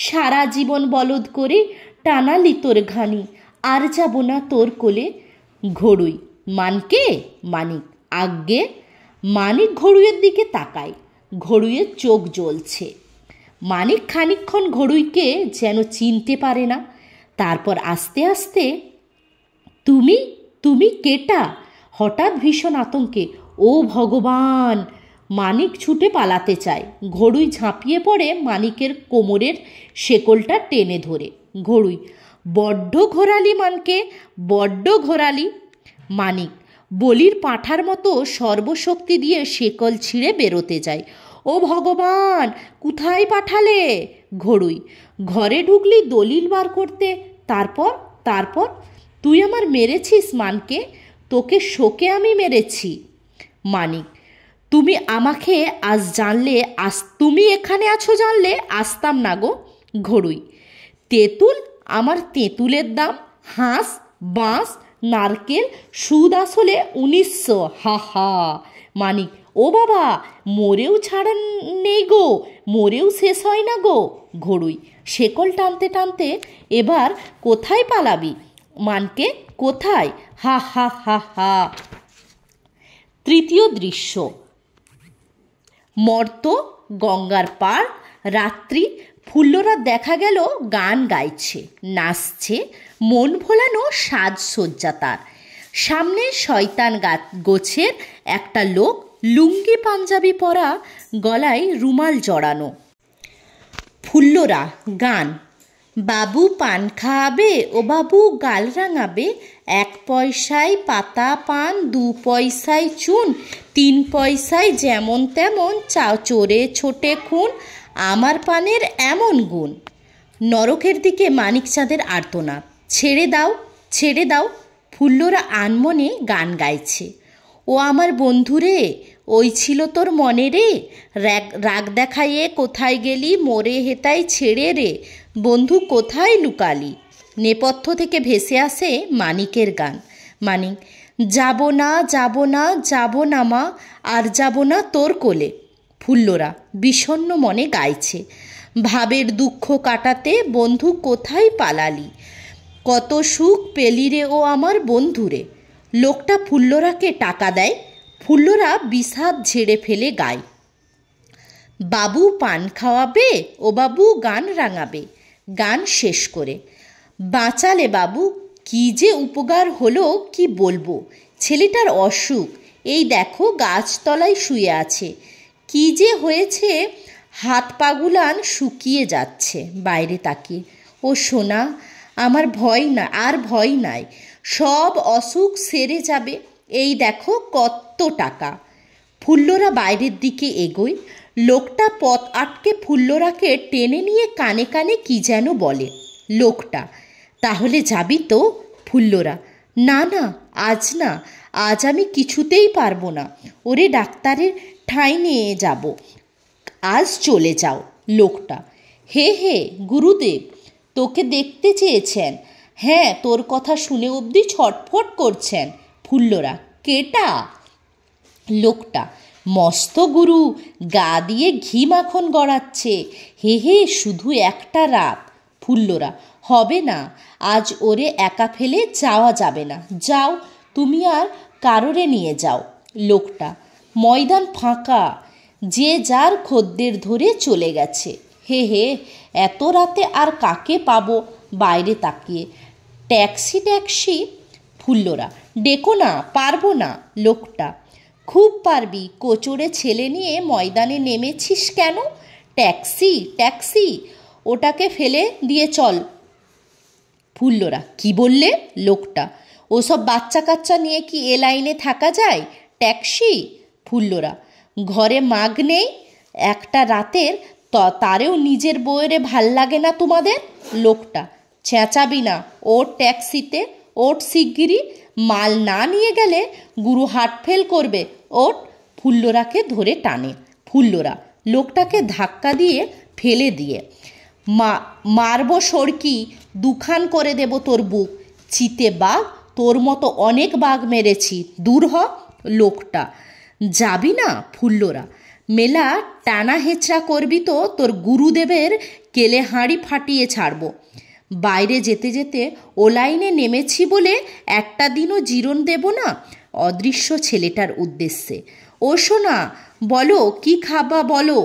A: সারা জীবন বলদ করে টানালি তোর ঘানি, আর যাব না তোর কোলে। ঘড়ুই, মানকে? মানিক, আজ্ঞে। মানিক ঘড়ুইয়ের দিকে তাকায়। ঘড়ুইয়ের চোখ জ্বলছে। মানিক খানিকক্ষণ ঘড়ুইকে যেন চিনতে পারে না। তারপর আস্তে আস্তে, তুমি কেটা? হঠাৎ ভীষণ আতঙ্কে, ও ভগবান! মানিক ছুটে পালাতে চায়। ঘড়ুই ঝাঁপিয়ে পড়ে মানিকের কোমরের শেকলটা টেনে ধরে। ঘড়ুই, বড্ড ঘোরালি মানকে, বড্ড ঘোরালি। মানিক বলির পাঁঠার মতো সর্বশক্তি দিয়ে শেকল ছিঁড়ে বেরোতে যায়। ও ভগবান, কোথায় পাঠালে? ঘড়ুই, ঘরে ঢুকলি দলিল বার করতে। তারপর তুই আমার মেরেছিস মানকে, তোকে শোকে আমি মেরেছি। মানিক, তুমি আমাকে তুমি এখানে আছো জানলে আসতাম না গো। ঘড়ুই, তেঁতুল, আমার তেঁতুলের দাম, হাঁস, বাঁশ, নারকেল, সুদ আসলে 1900। হা হা। মানিক, ও বাবা, মরেও ছাড়া নেই গো, মরেও শেষ হয় না গো। ঘড়ুই শেকল টানতে টানতে, এবার কোথায় পালাবি মানকে, কোথায়? হা হা হা হা। তৃতীয় দৃশ্য, মর্ত গঙ্গার পার, রাত্রি। ফুল্লরা দেখা গেল গান গাইছে, নাচছে, মন ভোলানো সাজসজ্জা তার। সামনে শয়তান গোছের একটা লোক, লুঙ্গি পাঞ্জাবি পরা, গলায় রুমাল জড়ানো। ফুল্লরা গান, বাবু পান খাওয়াবে, ও বাবু গাল রাঙাবে, 1 পয়সায় পাতা পান, 2 পয়সায় চুন, 3 পয়সায় যেমন তেমন, চোরে ছোটে খুন, আমার পানের এমন গুণ। নরকের দিকে মানিকচাঁদের আর্তনাদ, ছেড়ে দাও ছেড়ে দাও। ফুল্লরা আনমনে গান গাইছে, ও আমার বন্ধু রে, ওই ছিল তোর মনে রে, রাগ দেখাইয়ে কোথায় গেলি, মোরে হেতাই ছেড়ে রে, বন্ধু কোথায় লুকালি। নেপথ্য থেকে ভেসে আসে মানিকের গান। মানিক, যাব না যাব না যাব না মা, আর যাব না তোর কোলে। ফুল্লরা বিষণ্ণ মনে গাইছে, ভাবের দুঃখ কাটাতে বন্ধু কোথায় পালালি, কত সুখ পেলি রে ও আমার বন্ধুরে। লোকটা ফুল্লরাকে টাকা দেয়, ফুল্লরা বিষাদ ঝেড়ে ফেলে গায়, বাবু পান খাওয়াবে, ও বাবু গান রাঙাবে। গান শেষ করে, বাঁচালে বাবু, কি যে উপকার হলো কি বলবো, ছেলেটার অসুখ, এই দেখো গাছতলায় শুয়ে আছে, কি যে হয়েছে, হাত পাগুলান শুকিয়ে যাচ্ছে বাইরে তাকিয়ে। ও সোনা, আমার ভয় না, আর ভয় নাই, সব অসুখ সেরে যাবে, এই দেখো কত টাকা। ফুল্লরা বাইরের দিকে এগোয়, লোকটা পথ আটকে ফুল্লরাকে টেনে নিয়ে কানে কানে কি যেন বলে। লোকটা, তাহলে যাবি তো? ফুল্লরা, না না, আজ না, আজ আমি কিছুতেই পারবো না, ওরে ডাক্তারের ঠাঁই নিয়ে যাব, আজ চলে যাও। লোকটা, হে হে গুরুদেব, তোকে দেখতে চেয়েছেন, হ্যাঁ তোর কথা শুনে অবধি ছটফট করছেন। ফুল্লরা, কেটা? লোকটা, মস্ত গুরু, গা দিয়ে ঘি মাখন গড়াচ্ছে, হে হে শুধু একটা রাত। ফুল্লরা, হবে না, আজ ওরে একা ফেলে যাওয়া যাবে না, যাও তুমি আর কারোরে নিয়ে যাও। লোকটা, ময়দান ফাঁকা, যে যার খদ্দের ধরে চলে গেছে, হে হে এত রাতে আর কাকে পাবো বাইরে তাকিয়ে, ট্যাক্সি ট্যাক্সি। ফুল্লরা, ডেকো না, পারবো না। লোকটা, খুব পারবি, কোচরে ছেলে নিয়ে ময়দানে নেমেছিস কেন, ট্যাক্সি ট্যাক্সি, ওটাকে ফেলে দিয়ে চল। ফুল্লরা, কি বললে? লোকটা, ওসব বাচ্চা কাচ্চা নিয়ে কি এ লাইনে থাকা যায়, ট্যাক্সি। ফুল্লরা, ঘরে মাগ নেই একটা রাতের, তারেও নিজের বউয়েরে ভাল লাগে না তোমাদের। লোকটা, চেঁচাবি না, ওর ট্যাক্সিতে ওট শিগগিরি, মাল না নিয়ে গেলে গুরু হাট ফেল করবে, ওট। ফুল্লরাকে ধরে টানে। ফুল্লরা লোকটাকে ধাক্কা দিয়ে ফেলে দিয়ে, মারবো সরকি, দুখান করে দেব তোর বুক, চিতে বাঘ, তোর মতো অনেক বাঘ মেরেছি, দূর হ। লোকটা, যাবি না? ফুল্লরা, মেলা টানা হেঁচড়া করবি তো তোর গুরুদেবের কেলে হাঁড়ি ফাটিয়ে ছাড়ব। বাইরে যেতে যেতে ও লাইনে নেমেছি বলে একটা দিনও জিরণ দেব না। অদৃশ্য ছেলেটার উদ্দেশ্যে, ও শোনা, বলো কি খাবা বলো।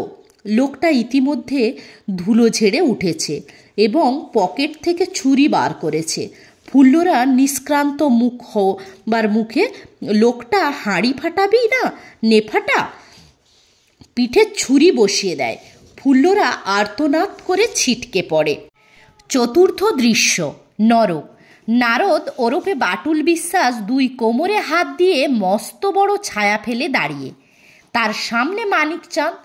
A: লোকটা ইতিমধ্যে ধুলো ঝেড়ে উঠেছে এবং পকেট থেকে ছুরি বার করেছে। ফুল্লরা নিষ্ক্রান্ত মুখে, লোকটা হাঁড়ি ফাটাবি না, নেফাটা। পিঠে ছুরি বসিয়ে দেয়। ফুল্লরা আর্তনাদ করে ছিটকে পড়ে। চতুর্থ দৃশ্য, নরক। নারদ ওরফে বাটুল বিশ্বাস 2 কোমরে হাত দিয়ে মস্ত বড় ছায়া ফেলে দাঁড়িয়ে, তার সামনে মানিকচাঁদ,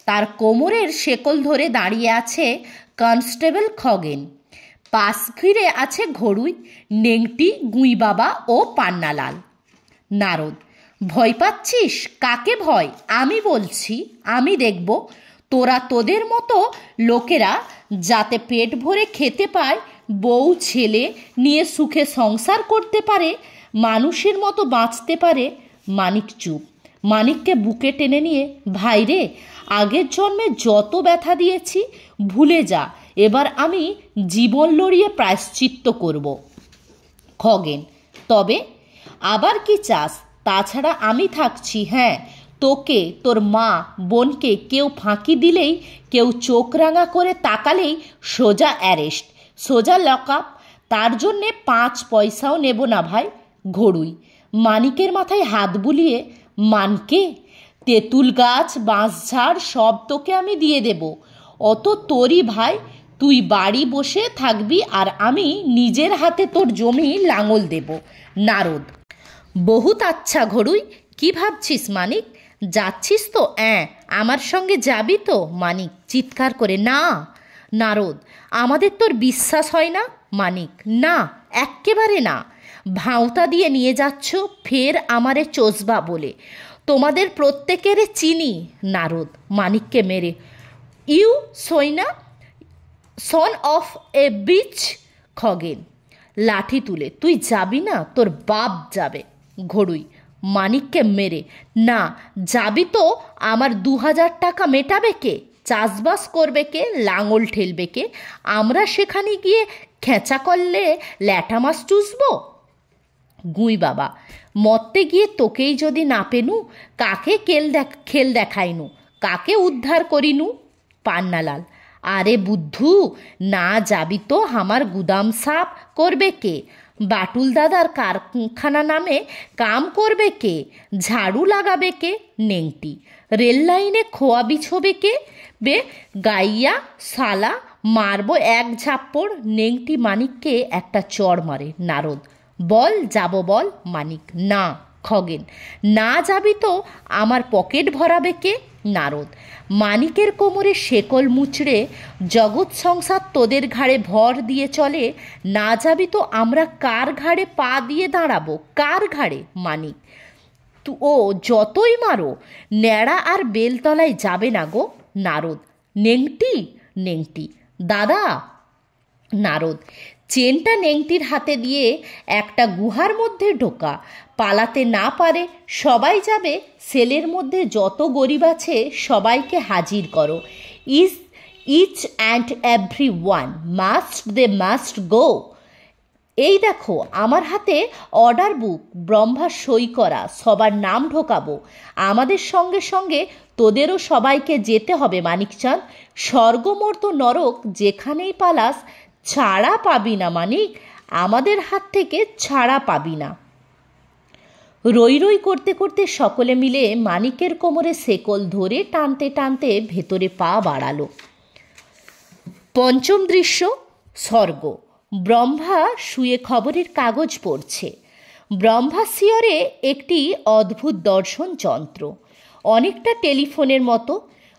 A: তার কোমরের শেকল ধরে দাঁড়িয়ে আছে কনস্টেবল খগেন, পাশ ঘিরে আছে ঘড়ুই, নেংটি, গুঁই বাবা ও পান্নালাল। নারদ, ভয় পাচ্ছিস? কাকে ভয়? আমি বলছি, আমি দেখব, তোরা তোদের মতো লোকেরা যাতে পেট ভরে খেতে পায়, বউ ছেলে নিয়ে সুখে সংসার করতে পারে, মানুষের মতো বাঁচতে পারে। মানিক চুপ। মানিককে বুকে টেনে নিয়ে, ভাই রে, আগের জন্মে যত ব্যথা দিয়েছি ভুলে যা, এবার আমি জীবন লড়িয়ে প্রায়শ্চিত্ত করব। খগেন, তবে আবার কি চাস? তাছাড়া আমি থাকছি। হ্যাঁ, তোকে, তোর মা বোনকে কেউ ফাঁকি দিলেই, কেউ চোখ রাঙা করে তাকালেই সোজা অ্যারেস্ট, সোজা লকআপ। তার জন্যে 5 পয়সাও নেব না ভাই। ঘড়ুই মানিকের মাথায় হাত বুলিয়ে, মানকে, তেঁতুল গাছ, বাঁশঝাড় সব তোকে আমি দিয়ে দেব। অত তোরই ভাই, তুই বাড়ি বসে থাকবি আর আমি নিজের হাতে তোর জমি লাঙল দেব। নারদ, বহুত আচ্ছা ঘড়ুই। কি ভাবছিস মানিক? যাচ্ছিস তো? আমার সঙ্গে যাবি তো? মানিক চিৎকার করে, না। নারদ, আমাদের তোর বিশ্বাস হয় না? মানিক, না, এক্কেবারে না। ভাঁওতা দিয়ে নিয়ে যাচ্ছ ফের আমারে চোষবা বলে। তোমাদের প্রত্যেকেরে চিনি। নারদ মানিককে মেরে, you swine, son of a bitch. Khagen লাঠি তুলে, তুই যাবি না? তোর বাপ যাবে। ঘড়ুই মানিককে মেরে, না যাবি তো আমার 2000 টাকা মেটাবে কে? চাষবাস করবে কে? লাঙল ঠেলবে কে? আমরা সেখানে গিয়ে খেঁচা করলে ল্যাটা মাছ চুষবো? গুঁই বাবা, মরতে গিয়ে তোকেই যদি না পেনু, কাকে খেল দেখাইনু, কাকে উদ্ধার করিনু? পান্নালাল, আরে বুদ্ধু, না যাবি তো আমার গুদাম সাফ করবে কে? বাটুল দাদার কারখানা নামে কাম করবে কে? ঝাড়ু লাগাবে কে? নেংটি রেল লাইনে খোয়া বিছোবে কে? গাইয়া শালা, মারবো এক ঝাপ্পড়। নেংটি মানিককে একটা চড় মারে। নারদ, বল যাব বল। মানিক, না। খগেন, না যাবি তো আমার পকেট ভরাবে কে? নারদ মানিকের কোমরে শেকল মুচড়ে, জগৎ সংসার তোদের ঘাড়ে ভর দিয়ে চলে, না যাবি তো আমরা কার ঘাড়ে পা দিয়ে দাঁড়াবো? কার ঘাড়ে? মানিক, ও যতই মারো, ন্যাড়া আর বেলতলায় যাবে না গো। নারদ, নেংটি, নেংটি দাদা। নারদ, চেনটা নেংটির হাতে দিয়ে একটা গুহার মধ্যে ঢোকা, পালাতে না পারে সবাই যাবে, সেলের মধ্যে যত গরিব আছে সবাইকে হাজির করো। Each and every one must go. এই দেখো আমার হাতে অর্ডার বুক, ব্রহ্মা সই করা, সবার নাম ঢোকাবো। আমাদের সঙ্গে সঙ্গে তোদেরও সবাইকে যেতে হবে মানিকচাঁদ। স্বর্গমর্ত নরক যেখানেই পালাস, ছাড়া পাবি না মানিক, আমাদের হাত থেকে ছাড়া পাবি না। রই রই করতে করতে সকলে মিলে মানিকের কোমরে শেকল ধরে টানতে টানতে ভেতরে পা বাড়ালো। পঞ্চম দৃশ্য, স্বর্গ। ব্রহ্মা শুয়ে খবরের কাগজ পড়ছে। ব্রহ্মাশিয়রে একটি অদ্ভুত দর্শন যন্ত্র, অনেকটা টেলিফোনের মতো।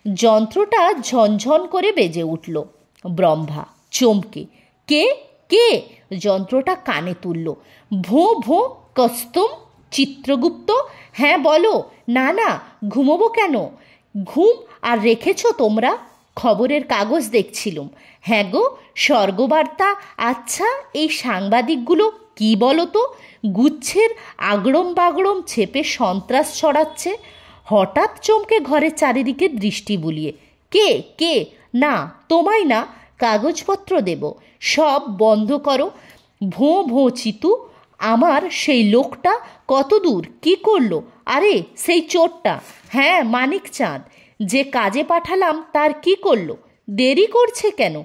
A: যন্ত্রটা ঝনঝন করে বেজে উঠল। ব্রহ্মা চমকে, কে কে? যন্ত্রটা কানে তুলল। ভোঁ ভোঁ, কস্তুম, চিত্রগুপ্ত। হ্যাঁ বলো। না না, ঘুমোবো কেন? ঘুম আর রেখেছ তোমরা? খবরের কাগজ দেখছিলুম। হ্যাঁ গো, স্বর্গবার্তা। আচ্ছা, এই সাংবাদিকগুলো কি বলো তো, গুচ্ছের আগড়ম বাগড়ম ছেপে সন্ত্রাস ছড়াচ্ছে। হঠাৎ চমকে ঘরের চারিদিকে দৃষ্টি বুলিয়ে, কে কে? না, তোমায় না, কাগজপত্র দেব। সব বন্ধ করো। ভোঁ ভোঁ চিতু, আমার সেই লোকটা কত দূর, কি করলো? আরে সেই চোরটা, হ্যাঁ মানিকচাঁদ, যে কাজে পাঠালাম তার কি করলো? দেরি করছে কেন?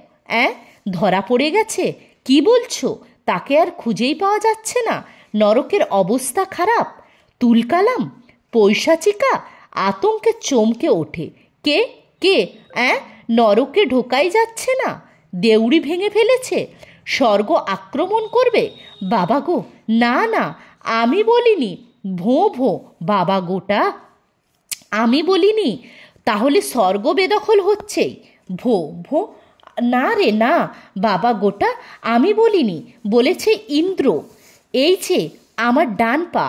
A: ধরা পড়ে গেছে? কি বলছো? তাকে আর খুঁজেই পাওয়া যাচ্ছে না? নরকের অবস্থা খারাপ? তুলকালাম, পৈশাচিকা। আতঙ্কে চমকে ওঠে। কে কে? নরকে ঢোকাই যাচ্ছে না? দেউড়ি ভেঙে ফেলেছে? স্বর্গ আক্রমণ করবে? বাবা গো, না না, আমি বলিনি। ভোঁ ভোঁ, বাবা গোটা, আমি বলিনি। তাহলে স্বর্গ বেদখল হচ্ছেই। ভো ভো, না রে না, বাবা গোটা, আমি বলিনি। বলেছে ইন্দ্র। এই যে আমার ডান পা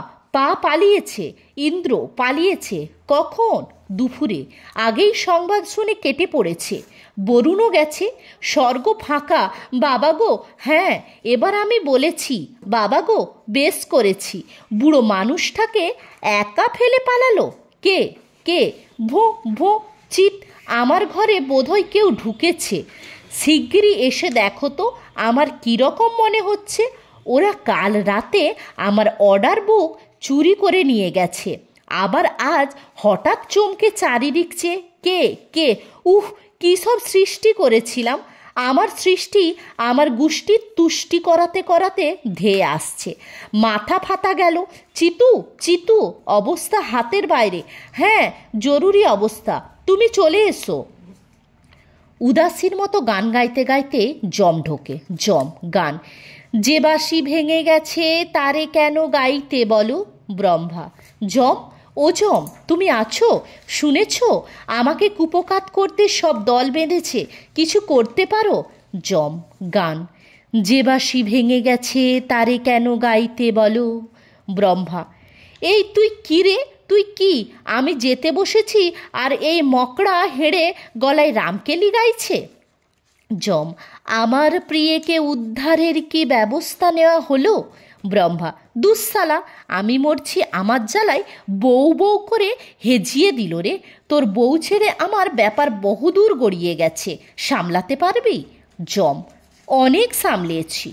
A: পালিয়েছে। ইন্দ্র পালিয়েছে। কখন? দুপুরে। আগেই সংবাদ শুনে কেটে পড়েছে। বরুণও গেছে, স্বর্গ ফাঁকা। বাবা গো, হ্যাঁ এবার আমি বলেছি, বাবা গো বেশ করেছি। বুড়ো মানুষটাকে একা ফেলে পালালো। কে কে? ভো ভো চিৎ, আমার ঘরে বোধহয় কেউ ঢুকেছে। শিগগিরই এসে দেখো তো আমার কীরকম মনে হচ্ছে। ওরা কাল রাতে আমার অর্ডার বুক চুরি করে নিয়ে গেছে, আবার আজ হঠাৎ চমকে চারিদিক চেয়ে কে কে? উহ, কী সব সৃষ্টি করেছিলাম। আমার সৃষ্টি আমার গোষ্ঠীর তুষ্টি করাতে করাতে ধেয়ে আসছে। মাথা ফাতা গেল। চিতু চিতু, অবস্থা হাতের বাইরে। হ্যাঁ, জরুরি অবস্থা, তুমি চলে এসো। উদাসীর মতো গান গাইতে গাইতে যম ঢোকে। যম গান। যে বাঁশি ভেঙে গেছে তারে কেন গাইতে বলো? ব্রহ্মা। যম, ও যম, তুমি আছো? শুনেছ আমাকে কুপোকাত করতে সব দল বেঁধেছে, কিছু করতে পারো? যম গান। যে বাঁশি ভেঙে গেছে তারে কেন গাইতে বলো? ব্রহ্মা। এই তুই কী রে, তুই কি? আমি যেতে বসেছি আর এই মকড়া হেঁড়ে গলায় রামকেলি গাইছে। যম। আমার প্রিয়েকে উদ্ধারের কি ব্যবস্থা নেওয়া হলো? ব্রহ্মা। দুঃসালা, আমি মরছি আমার জ্বালায় বউ বউ করে হেজিয়ে দিল রে। তোর বউ ছেড়ে আমার ব্যাপার বহুদূর গড়িয়ে গেছে, সামলাতে পারবি? যম। অনেক সামলেছি,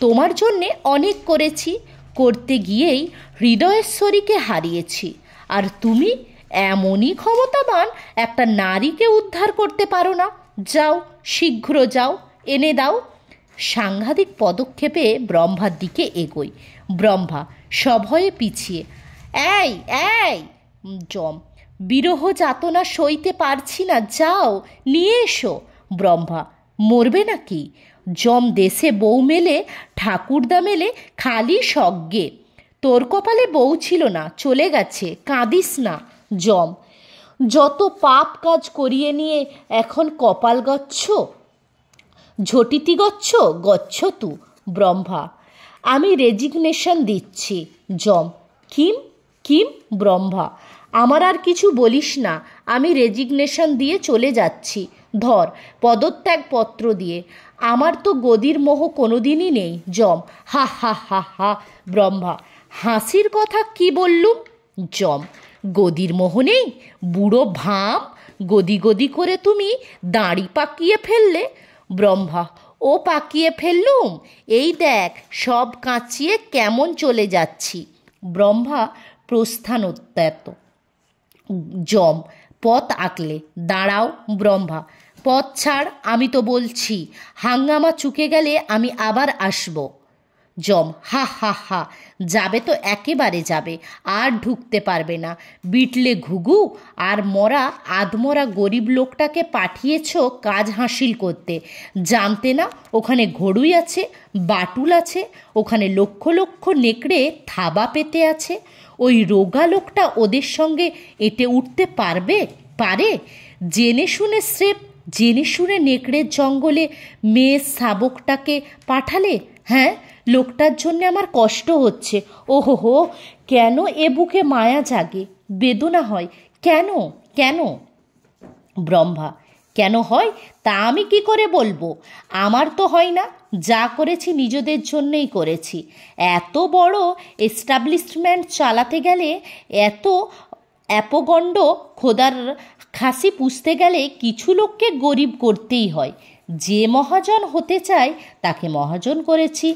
A: তোমার জন্যে অনেক করেছি, করতে গিয়েই হৃদয়েশ্বরীকে হারিয়েছি। আর তুমি এমনই ক্ষমতাবান একটা নারীকে উদ্ধার করতে পারো না? যাও, শীঘ্র যাও, এনে দাও। সাংঘাতিক পদক্ষেপে ব্রহ্মার দিকে এগোই। ব্রহ্মা সভয়ে পিছিয়ে। এই এই! যম। বিরহ যাতনা সইতে পারছি না, যাও নিয়ে এসো। ব্রহ্মা। মরবে নাকি? যম। দেশে বউ মেলে ঠাকুরদা মেলে খালি সজ্ঞে। তোর কপালে বউ ছিল না, চলে গেছে, কাঁদিস না। যম। যত পাপ কাজ করিয়ে নিয়ে এখন কপাল গচ্ছ, ঝটিতি গচ্ছ গচ্ছ তু। ব্রহ্মা। আমি রেজিগনেশন দিচ্ছি। যম। কিম কিম? ব্রহ্মা। আমার আর কিছু বলিস না, আমি রেজিগনেশন দিয়ে চলে যাচ্ছি। ধর পদত্যাগপত্র দিয়ে। আমার তো গদির মোহ কোনোদিনই নেই। যম। হা হা হা হা। ব্রহ্মা। হাসির কথা কি বললুম? যম। গদির মোহ নেই? বুড়ো ভাম, গদি গদি করে তুমি দাঁড়ি পাকিয়ে ফেললে। ব্রহ্মা। ও পাকিয়ে ফেললুম? এই দেখ সব কাঁচিয়ে কেমন চলে যাচ্ছি। ব্রহ্মা প্রস্থানোদ্যত। যম পথ আঁকলে। দাঁড়াও। ব্রহ্মা। পথ ছাড়, আমি তো বলছি, হাঙ্গামা চুকে গেলে আমি আবার আসব। যম। হা হা হা। যাবে তো একেবারে যাবে, আর ঢুকতে পারবে না। বিটলে ঘুঘু আর মরা আধমরা গরিব লোকটাকে পাঠিয়েছ কাজ হাসিল করতে। জানতে না ওখানে ঘড়ুই আছে, বাটুল আছে, ওখানে লক্ষ লক্ষ নেকড়ে থাবা পেতে আছে। ওই রোগা লোকটা ওদের সঙ্গে এঁটে উঠতে পারে? জেনে শুনে স্রেফ জেনে শুনে নেকড়ের জঙ্গলে মেয়ে শাবকটাকে পাঠালে। হ্যাঁ, লোকটার জন্যে আমার কষ্ট হচ্ছে। ওহো হো, কেন এ বুকে মায়া জাগে, বেদনা হয়, কেন কেন? ব্রহ্মা। কেন হয় তা আমি কি করে বলবো? আমার তো হয় না। যা করেছি নিজেদের জন্যেই করেছি। এত বড় এস্টাবলিশমেন্ট চালাতে গেলে, এত অ্যাপগণ্ড খোদার খাসি পুষতে গেলে কিছু লোককে গরিব করতেই হয়। যে মহাজন হতে চায় তাকে মহাজন করেছি,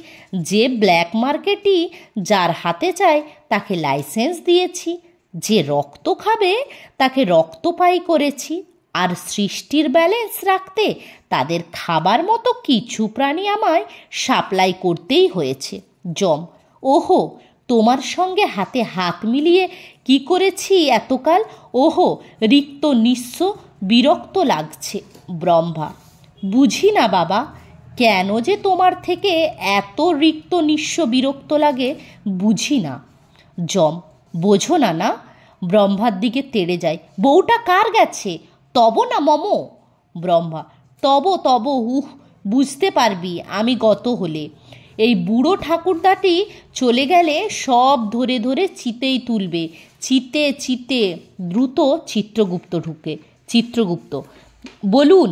A: যে ব্ল্যাক মার্কেটই যার হাতে চায় তাকে লাইসেন্স দিয়েছি, যে রক্ত খাবে তাকে রক্তপাই করেছি। আর সৃষ্টির ব্যালেন্স রাখতে তাদের খাবার মতো কিছু প্রাণী আমায় সাপ্লাই করতেই হয়েছে। যম। ওহো, তোমার সঙ্গে হাতে হাত মিলিয়ে কি করেছি এতকাল। ওহো, রিক্ত নিঃস্ব, বিরক্ত লাগছে। ব্রহ্মা। বুঝি না বাবা, কেন যে তোমার থেকে এত রিক্ত নিঃস্ব বিরক্ত লাগে, বুঝি না। যম। বোঝো না না? ব্রহ্মার দিকে তেড়ে যায়। বউটা কার গেছে, তব না মম? ব্রহ্মা। তব তব। বুঝতে পারবি আমি গত হলে। এই বুড়ো ঠাকুরদাটি চলে গেলে সব ধরে ধরে চিতেই তুলবে। চিতে চিতে। দ্রুত চিত্রগুপ্ত ঢুকে। চিত্রগুপ্ত। বলুন।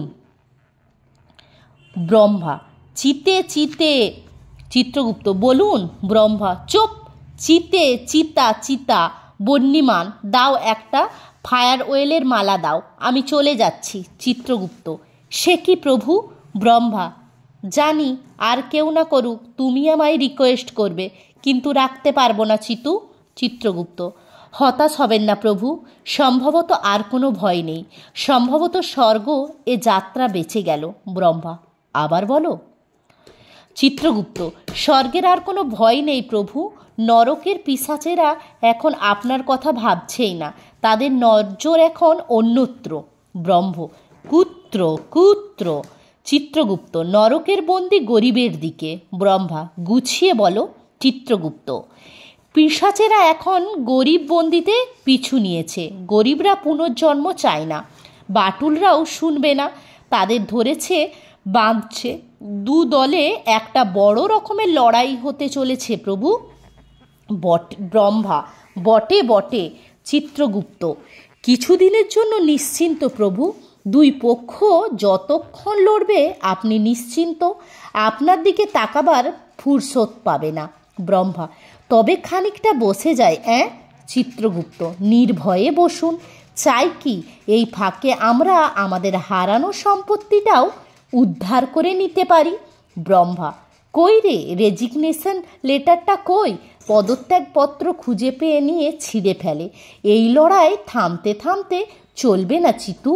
A: ব্রহ্মা, চিতে চিতে। চিত্রগুপ্ত, বলুন। ব্রহ্মা, চুপ। চিতে, চিতা, চিতা। বন্যিমান, দাও একটা ফায়ার ওয়েলের মালা দাও, আমি চলে যাচ্ছি। চিত্রগুপ্ত, সে কি প্রভু? ব্রহ্মা, জানি আর কেউ না করুক, তুমি আমায় রিকোয়েস্ট করবে, কিন্তু রাখতে পারবো না চিতু। চিত্রগুপ্ত, হতাশ হবেন না প্রভু, সম্ভবত আর কোনো ভয় নেই, সম্ভবত স্বর্গ এ যাত্রা বেঁচে গেল। ব্রহ্মা, আবার বলো। চিত্রগুপ্ত, স্বর্গের আর কোনো ভয় নেই প্রভু, নরকের পিশাচেরা এখন আপনার কথা ভাবছেই না, তাদের নজর এখন অন্যত্র। ব্রহ্ম, কুত্র কুত্র। চিত্রগুপ্ত, নরকের বন্দি গরিবের দিকে। ব্রহ্মা, গুছিয়ে বলো। চিত্রগুপ্ত, পিশাচেরা এখন গরিব বন্দিতে পিছু নিয়েছে, গরিবরা পুনর্জন্ম চায় না, বাটুলরাও শুনবে না, তাদের ধরেছে বাঁধছে, দু দলে একটা বড় রকমের লড়াই হতে চলেছে প্রভু। ব্রহ্মা, বটে বটে। চিত্রগুপ্ত, কিছুদিনের জন্য নিশ্চিন্ত প্রভু, দুই পক্ষ যতক্ষণ লড়বে আপনি নিশ্চিন্ত, আপনার দিকে তাকাবার ফুরসত পাবে না। ব্রহ্মা, তবে খানিকটা বসে যায়। চিত্রগুপ্ত, নির্ভয়ে বসুন, চাই কি এই ফাঁকে আমরা আমাদের হারানো সম্পত্তিটাও উদ্ধার করে নিতে পারি। ব্রহ্মা, কই রে রেজিগনেশন লেটারটা কই? পদত্যাগপত্র খুঁজে পেয়ে নিয়ে ছিঁড়ে ফেলে। এই লড়াই থামতে থামতে চলবে না চিতু।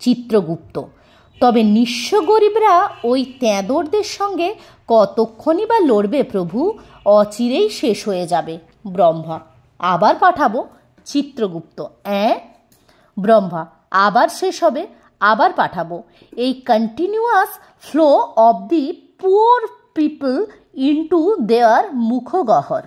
A: চিত্রগুপ্ত, তবে নিঃস্ব গরিবরা ওই তেঁদরদের সঙ্গে কতক্ষণই বা লড়বে প্রভু, অচিরেই শেষ হয়ে যাবে। ব্রহ্মা, আবার পাঠাবো। চিত্রগুপ্ত, ব্রহ্মা, আবার শেষ হবে, আবার পাঠাবো। এই continuous flow of the poor people into their মুখগহ্বর।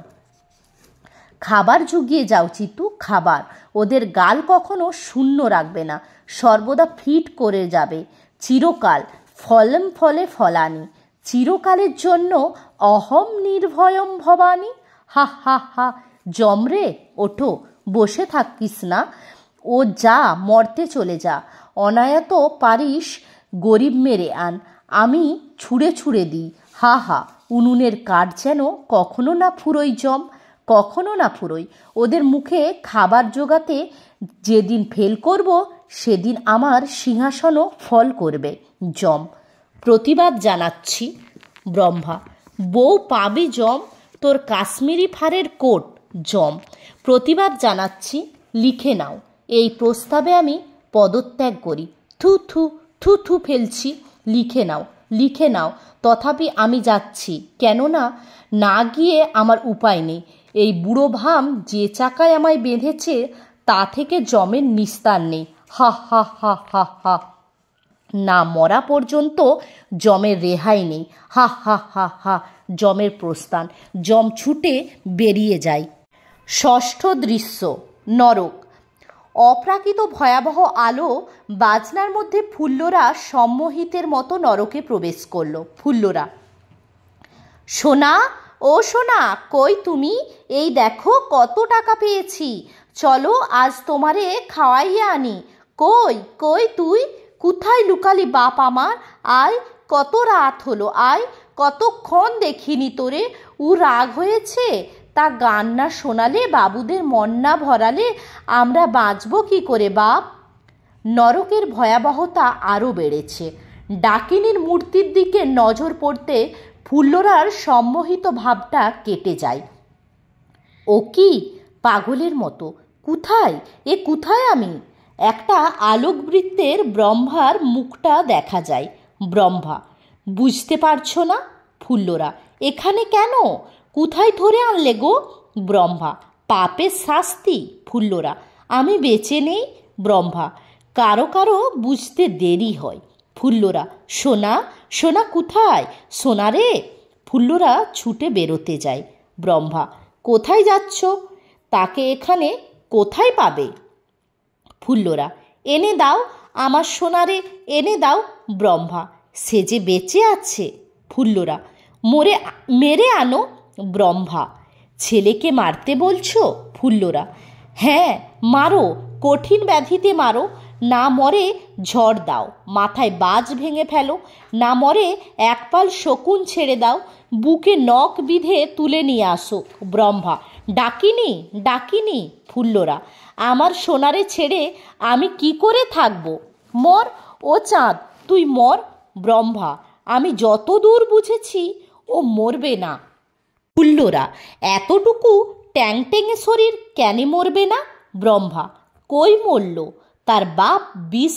A: খাবার জুগিয়ে যাও চিতু, খাবার। ওদের গাল কখনো শূন্য রাখবে না, সর্বদা ফিট করে যাবে। চিরকাল ফলম ফলে ফলানি, চিরকালের জন্য অহম নির্ভয়ম ভবানী। হা হা হা। জমরে, ওঠো, বসে থাকিস না, ও যা, মরতে চলে যা। অনায়াত পারিস গরিব মেরে আন, আমি ছুঁড়ে ছুঁড়ে দিই। হা হা। উনুনের কাঠ যেন কখনো না ফুরোই জম, কখনো না ফুরোই। ওদের মুখে খাবার জোগাতে যেদিন ফেল করব সেদিন আমার সিংহাসনও ফল করবে জম। প্রতিবাদ জানাচ্ছি। ব্রহ্মা, বউ পাবি জম, তোর কাশ্মীরি ফারের কোট জম। প্রতিবাদ জানাচ্ছি, লিখে নাও। এই প্রস্তাবে আমি পদত্যাগ করি। থু থু থু থু ফেলছি। লিখে নাও, লিখে নাও। তথাপি আমি যাচ্ছি, কেননা না গিয়ে আমার উপায় নেই। এই বুড়ো ভাম যে চাকায় আমায় বেঁধেছে তা থেকে জমের নিস্তার নেই। হা হা হা হা হা। না মরা পর্যন্ত জমের রেহাই নেই। হা হা হা হা। জমের প্রস্থান, জম ছুটে বেরিয়ে যায়। ষষ্ঠ দৃশ্য, নরক। অপ্রাকৃত ভয়াবহ আলো বাজনার মধ্যে ফুল্লরা সম্মোহিতের মতো নরকে প্রবেশ করল। ফুল্লরা, সোনা, ও সোনা, কই তুমি? এই দেখো কত টাকা পেয়েছি, চলো আজ তোমারে খাওয়াইয়া আনি। কই কই তুই? কোথায় লুকালি বাপ আমার? আয়, কত রাত হলো, আয়, কতক্ষণ দেখিনি তোরে। ও রাগ হয়েছে? তা গান না শোনালে, বাবুদের মন না ভরালে আমরা বাঁচব কি করে বাপ? নরকের ভয়াবহতা আরও বেড়েছে। ডাকিনীর মূর্তির দিকে নজর পড়তে ফুল্লরার সম্মোহিত ভাবটা কেটে যায়। ও কি পাগলের মতো, কোথায় এ, কোথায় আমি? একটা আলোকবৃত্তের ব্রহ্মার মুখটা দেখা যায়। ব্রহ্মা, বুঝতে পারছো না? ফুল্লরা, এখানে কেন? কোথায় ধরে আনলে গো? ব্রহ্মা, পাপের শাস্তি। ফুল্লরা, আমি বেঁচে নেই। ব্রহ্মা, কারো কারো বুঝতে দেরি হয়। ফুল্লরা, সোনা, সোনা কোথায়? সোনা রে। ফুল্লরা ছুটে বেরোতে যায়। ব্রহ্মা, কোথায় যাচ্ছ? তাকে এখানে কোথায় পাবে? ফুল্লরা, এনে দাও আমার সোনারে, এনে দাও। ব্রহ্মা, সে যে বেঁচে আছে। ফুল্লরা, মেরে আনো। ব্রহ্মা, ছেলেকে মারতে বলছো? ফুল্লরা, হ্যাঁ মারো, কঠিন ব্যাধিতে মারো, না মরে ঝড় দাও, মাথায় বাজ ভেঙে ফেলো, না মরে এক পাল শকুন ছেড়ে দাও, বুকে নখ বিঁধে তুলে নিয়ে আসো। ব্রহ্মা, ডাকিনি ডাকিনি। ফুল্লরা, আমার সোনারে ছেড়ে আমি কি করে থাকবো? মর ও চাঁদ, তুই মর। ব্রহ্মা, আমি যত দূর বুঝেছি ও মরবে না। ফুল্লরা, এতটুকু ট্যাংটেঙে শরীর কেন মরবে না? ব্রহ্মা, কই মরল? তার বাপ বিষ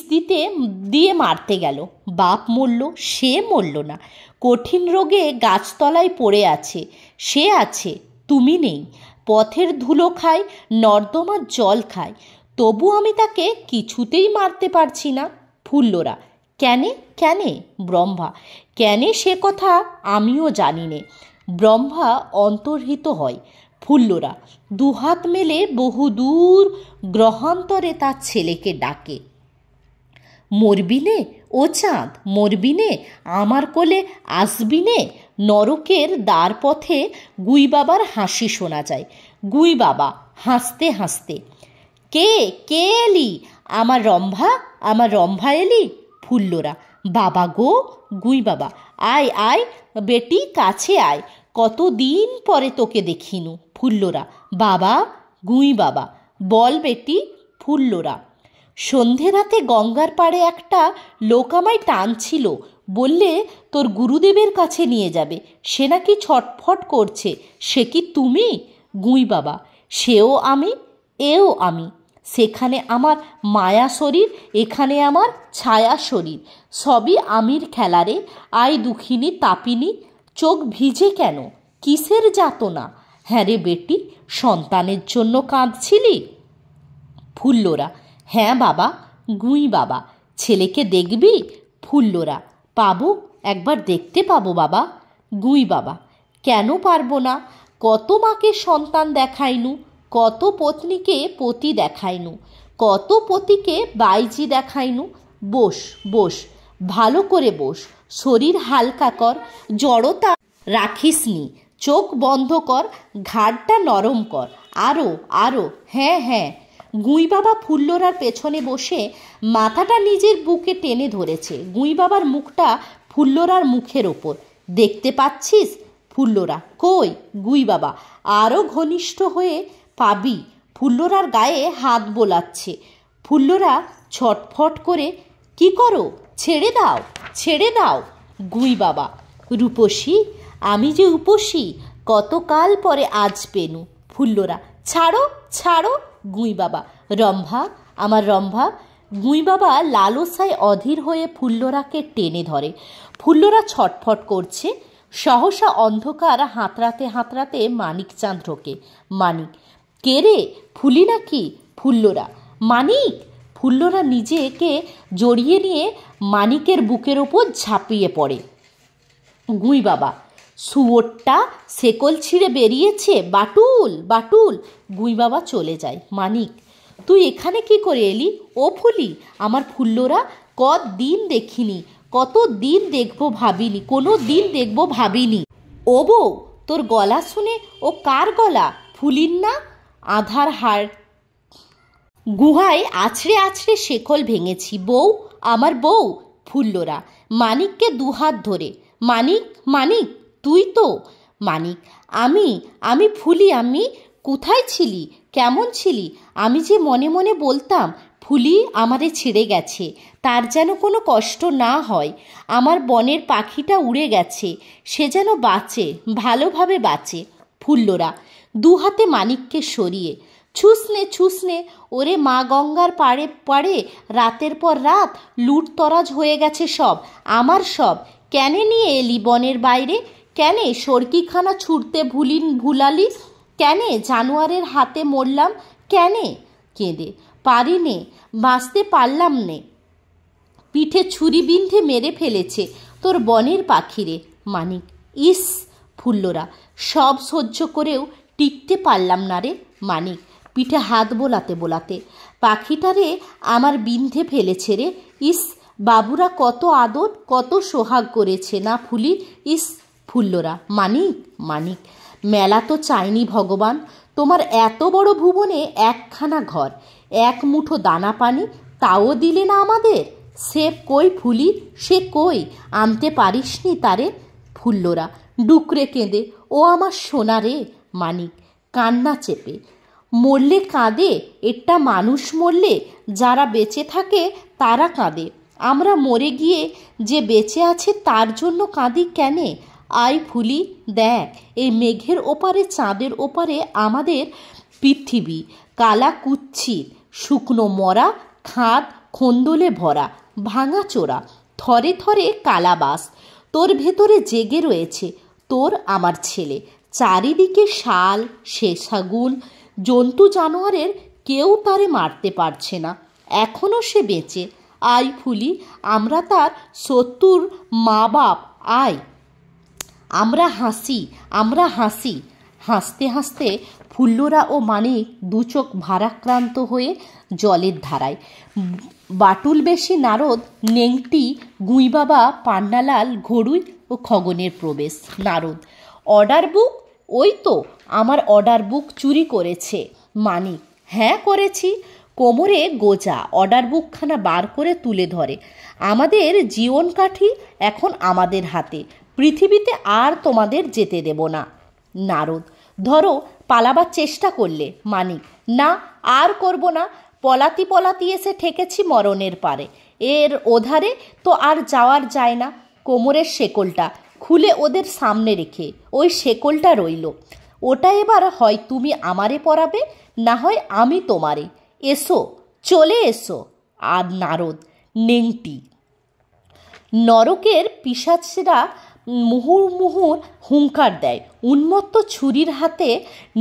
A: দিয়ে মারতে গেল, বাপ মরল, সে মরল না। কঠিন রোগে গাছতলায় পড়ে আছে, সে আছে, তুমি নেই। পথের ধুলো খায়, নর্দমার জল খায়, তবু আমি তাকে কিছুতেই মারতে পারছি না। ফুল্লরা, কেনে কেনে? ব্রহ্মা, কেনে সে কথা আমিও জানি নে। ব্রহ্মা অন্তর্হিত হয়। ফুল্লরা দুহাত মেলে বহুদূর গ্রহান্তরে তার ছেলেকে ডাকে। মরবিনে ও চাঁদ, মরবিনে? আমার কোলে আসবিনে? নরকের দ্বার পথে গুই বাবার হাসি শোনা যায়। গুই বাবা হাসতে হাসতে, কে কে এলি? আমার রম্ভা, আমার রম্ভা এলি? ফুল্লরা, বাবা গো। গুই বাবা, আয় আয় বেটি, কাছে আয়, কতদিন পরে তোকে দেখিনু। ফুল্লরা, বাবা। গুই বাবা, বল বেটি। ফুল্লরা, সন্ধে রাতে গঙ্গার পাড়ে একটা লোক আমায় টানছিল, বললে তোর গুরুদেবের কাছে নিয়ে যাবে, সে নাকি ছটফট করছে, সে কি তুমি? গুই বাবা, সেও আমি, এও আমি, সেখানে আমার মায়া শরীর, এখানে আমার ছায়া শরীর, সবই আমির খেলারে। আয় দুঃখিনী তাপিনী, চোখ ভিজে কেন, কিসের যাতনা? হ্যাঁ রে বেটি, সন্তানের জন্য কাঁদছিলি? ফুল্লরা, হ্যাঁ বাবা। গুই বাবা, ছেলেকে দেখবি? ফুল্লরা, পাবো, একবার দেখতে পাবো বাবা। গুই বাবা, কেন পারবো না? কত মাকে সন্তান দেখাইনু, কত পত্নীকে পতি দেখাইনু, কত পতিকে বাইজি দেখাইনু। বস বস, ভালো করে বস, শরীর হালকা কর, জড়তা রাখিস নি, চোখ বন্ধ কর, ঘাড়টা নরম কর, আরও আরও, হ্যাঁ হ্যাঁ। গুই বাবা ফুল্লরার পেছনে বসে মাথাটা নিজের বুকে টেনে ধরেছে। গুই বাবার মুখটা ফুল্লরার মুখের ওপর। দেখতে পাচ্ছিস? ফুল্লরা, কই? গুই বাবা, আরও ঘনিষ্ঠ হয়ে পাবি। ফুল্লরার গায়ে হাত বোলাচ্ছে। ফুল্লরা ছটফট করে, কি করো? ছেড়ে দাও, ছেড়ে দাও। গুই বাবা, রূপসী, আমি যে উপসী, কতকাল পরে আজ পেনু। ফুল্লরা, ছাড়ো ছাড়ো। গুই বাবা, রম্ভা, আমার রম্ভা। গুই বাবা লালসায় অধীর হয়ে ফুল্লরাকে টেনে ধরে। ফুল্লরা ছটফট করছে। সহসা অন্ধকার হাতড়াতে হাতড়াতে মানিকচাঁদ ঢোকে। মানিক, কে রে? ফুলি নাকি? ফুল্লরা, মানিক। ফুল্লরা নিজেকে জড়িয়ে নিয়ে মানিকের বুকের ওপর ঝাঁপিয়ে পড়ে। গুই বাবা, শুয়োরটা শেকল ছিঁড়ে বেরিয়েছে, বাটুল বাটুল। গুই বাবা চলে যায়। মানিক, তুই এখানে কি করে এলি? ও ফুলি, আমার ফুল্লরা, কতদিন দেখিনি, কত দিন দেখবো ভাবিনি, কোনো দিন দেখবো ভাবিনি। ও বউ, তোর গলা শুনে, ও কার গলা? ফুলির না? আধার হাড় গুহায় আছড়ে আছড়ে শেকল ভেঙেছি, বউ, আমার বউ। ফুল্লরা মানিককে দুহাত ধরে, মানিক, মানিক, তুই তো? মানিক, আমি ফুলি, আমি। কোথায় ছিলি? কেমন ছিলি? আমি যে মনে মনে বলতাম ফুলি আমারে ছেড়ে গেছে, তার যেন কোনো কষ্ট না হয়। আমার বনের পাখিটা উড়ে গেছে, সে যেন বাঁচে, ভালোভাবে বাঁচে। ফুল্লরা দুহাতে মানিককে সরিয়ে, ছুসনে ছুসনে, ওরে মা গঙ্গার পাড়ে পাড়ে রাতের পর রাত লুটতরাজ হয়ে গেছে সব, আমার সব। কেনে নিয়ে এলি বনের বাইরে? কেনে সরকিখানা ছুটতে ভুলালি? কেনে জানোয়ারের হাতে মরলাম? কেনে? কেঁদে পারি নে, বাঁচতে পারলাম নে, পিঠে ছুরি বিন্ধে মেরে ফেলেছে তোর বনের পাখিরে। মানিক, ইস। ফুল্লরা, সব সহ্য করেও টিকতে পারলাম না রে। মানিক পিঠে হাত বোলাতে বোলাতে, পাখিটারে আমার বিন্ধে ফেলেছে রে। ইস, বাবুরা কত আদর, কত সোহাগ করেছে না ফুলি, ইস। ফুল্লরা, মানিক, মানিক, মেলা তো চাইনি ভগবান, তোমার এত বড় ভুবনে একখানা ঘর, এক মুঠো দানা পানি, তাও দিলে না আমাদের। সে কই ফুলি, সে কই, আনতে পারিসনি তারে? ফুল্লরা ডুকরে কেঁদে, ও আমার সোনা রে। মানিক কান্না চেপে, মরলে কাঁদে, একটা মানুষ মরলে যারা বেঁচে থাকে তারা কাঁদে, আমরা মরে গিয়ে যে বেঁচে আছে তার জন্য কাঁদি কেনে? আয় ফুলি, দেখ এই মেঘের ওপারে চাঁদের ওপারে আমাদের পৃথিবী, কালা কুচ্ছির, শুকনো মরা, খাদ খন্দলে ভরা, ভাঙা চোরা, থরে থরে কালাবাস। তোর ভেতরে জেগে রয়েছে তোর আমার ছেলে। চারিদিকে শাল, শেষাগুন, জন্তু জানোয়ারের কেউ তারে মারতে পারছে না, এখনও সে বেঁচে। আয় ফুলি, আমরা তার শত্রুর মা বাপ, আয় আমরা হাসি, আমরা হাসি। হাসতে হাসতে ফুল্লরা ও মানিক দু চোখ ভারাক্রান্ত হয়ে জলের ধারায়। বাটুল বেশি, নারদ, নেংটি, গুঁইবাবা, পান্নালাল, ঘড়ুই ও খগনের প্রবেশ। Narad, order book? ওই তো আমার অর্ডার বুক চুরি করেছে। মানিক, হ্যাঁ করেছি। কোমরে গোজা অর্ডার বুকখানা বার করে তুলে ধরে। আমাদের জীবন কাঠি এখন আমাদের হাতে, পৃথিবীতে আর তোমাদের যেতে দেব না। নারদ, ধরো পালাবার চেষ্টা করলে। মানিক, না আর করব না, পলাতি পলাতি এসে ঠেকেছি মরণের পারে, এর ওধারে তো আর যাওয়ার যায় না। কোমরের শেকলটা খুলে ওদের সামনে রেখে ওই শেকলটা রইল, ওটা এবার হয় তুমি আমারে পরাবে, না হয় আমি তোমারে। এসো, চলে এসো। আর নারদ, নেংটি, নরকের পিশাচরা মুহুর্মুহুর হুঙ্কার দেয়। উন্মত্ত ছুরির হাতে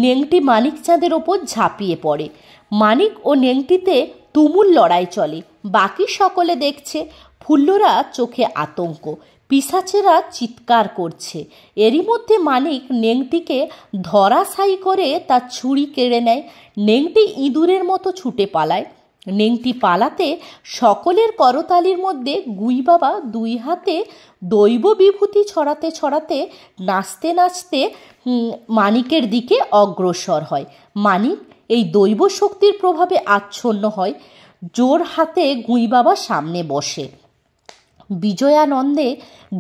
A: নেংটি মানিকচাঁদের ওপর ঝাঁপিয়ে পড়ে। মানিক ও নেংটিতে তুমুল লড়াই চলে, বাকি সকলে দেখছে। ফুল্লরা চোখে আতঙ্ক, পিশাচেরা চিৎকার করছে। এরই মধ্যে মানিক নেংটিকে ধরাশায়ী করে তার ছুরি কেড়ে নেয়। নেংটি ইঁদুরের মতো ছুটে পালায়। নেংটি পালাতে সকলের করতালির মধ্যে গুঁইবাবা দুই হাতে দৈব বিভূতি ছড়াতে ছড়াতে নাচতে নাচতে মানিকের দিকে অগ্রসর হয়। মানিক এই দৈব শক্তির প্রভাবে আচ্ছন্ন হয়। জোর হাতে গুঁইবাবা সামনে বসে। বিজয়ানন্দে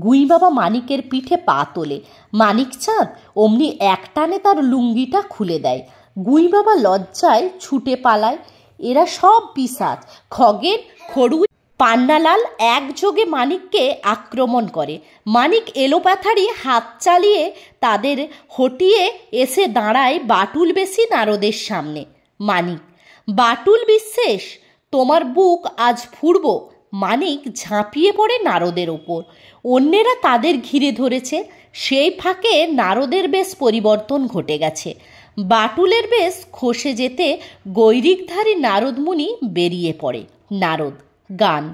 A: গুঁইবাবা মানিকের পিঠে পা তোলে। মানিকচাঁদ অমনি একটানে তার লুঙ্গিটা খুলে দেয়। গুঁইবাবা লজ্জায় ছুটে পালায়। এরা সব পিশাচ। খগেন, খড়ুই, পান্নালাল একযোগে মানিককে আক্রমণ করে। মানিক এলোপাথারি হাত চালিয়ে তাদের হটিয়ে এসে দাঁড়ায় বাটুল বেশি নারদের সামনে। মানিক, বাটুল বিশ্বাস, তোমার বুক আজ ফুরব। মানিক ঝাঁপিয়ে পড়ে নারদের ওপর। অন্যেরা তাদের ঘিরে ধরেছে। সেই ফাঁকে নারদের বেশ পরিবর্তন ঘটে গেছে। বাটুলের বেশ খসে যেতে গৈরিকধারী নারদমুনি বেরিয়ে পড়ে। নারদ, গান।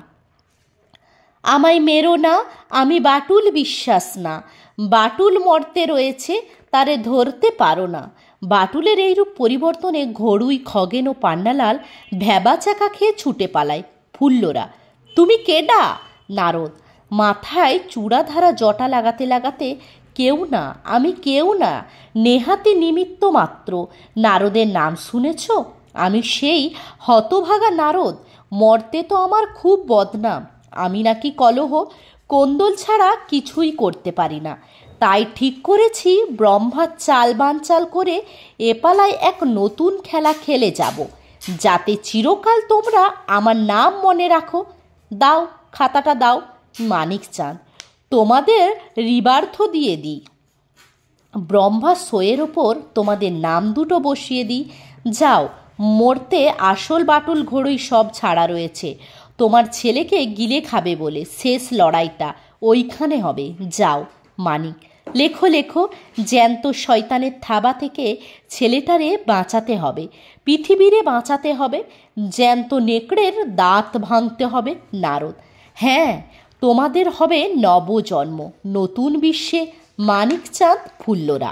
A: আমায় মেরো না, আমি বাটুল বিশ্বাস না, বাটুল মরতে রয়েছে, তারে ধরতে পারো না। বাটুলের এইরূপ পরিবর্তনে ঘড়ুই, খগেন ও পান্নালাল ভ্যাবাচাকা খেয়ে ছুটে পালায়। ফুল্লরা, তুমি কেডা? নারদ মাথায় চূড়াধারা জটা লাগাতে লাগাতে, কেউ না, আমি কেউ না, নেহাতি নিমিত্ত মাত্র। নারদের নাম শুনেছ? আমি সেই হতভাগা নারদ। মরতে তো আমার খুব বদনাম। আমি নাকি কলহ কোন্দল ছাড়া কিছুই করতে পারি না। তাই ঠিক করেছি ব্রহ্মার চাল বানচাল করে এপালায় এক নতুন খেলা খেলে যাব, যাতে চিরকাল তোমরা আমার নাম মনে রাখো। দাও, খাতাটা দাও। মানিকচাঁদ, তোমাদের রিবার্থ দিয়ে দিই। ব্রহ্মা সইয়ের ওপর তোমাদের নাম দুটো বসিয়ে দিই। যাও, মরতে আসল বাটুল ঘড়ুই সব ছাড়া রয়েছে। তোমার ছেলেকে গিলে খাবে বলে শেষ লড়াইটা ওইখানে হবে। যাও। মানিক, লেখো লেখো, জ্যান্ত শয়তানের থাবা থেকে ছেলেটারে বাঁচাতে হবে, পৃথিবীরে বাঁচাতে হবে, জ্যান্ত নেকড়ের দাঁত ভাঙতে হবে। নারদ, হ্যাঁ, তোমাদের হবে নবজন্ম, নতুন বিশ্বে। মানিকচাঁদ, ফুল্লরা।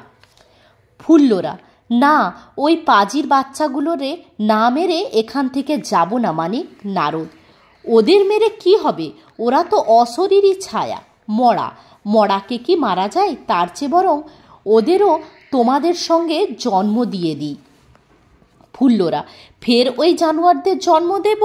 A: ফুল্লরা, না, ওই পাজির বাচ্চাগুলোরে না মেরে এখান থেকে যাব না মানিক। নারদ, ওদের মেরে কি হবে? ওরা তো অশরীরী ছায়া, মরা। মরাকে কি মারা যায়? তার চেয়ে বরং ওদেরও তোমাদের সঙ্গে জন্ম দিয়ে দিই। ফুল্লরা, ফের ওই জানোয়ারদের জন্ম দেব?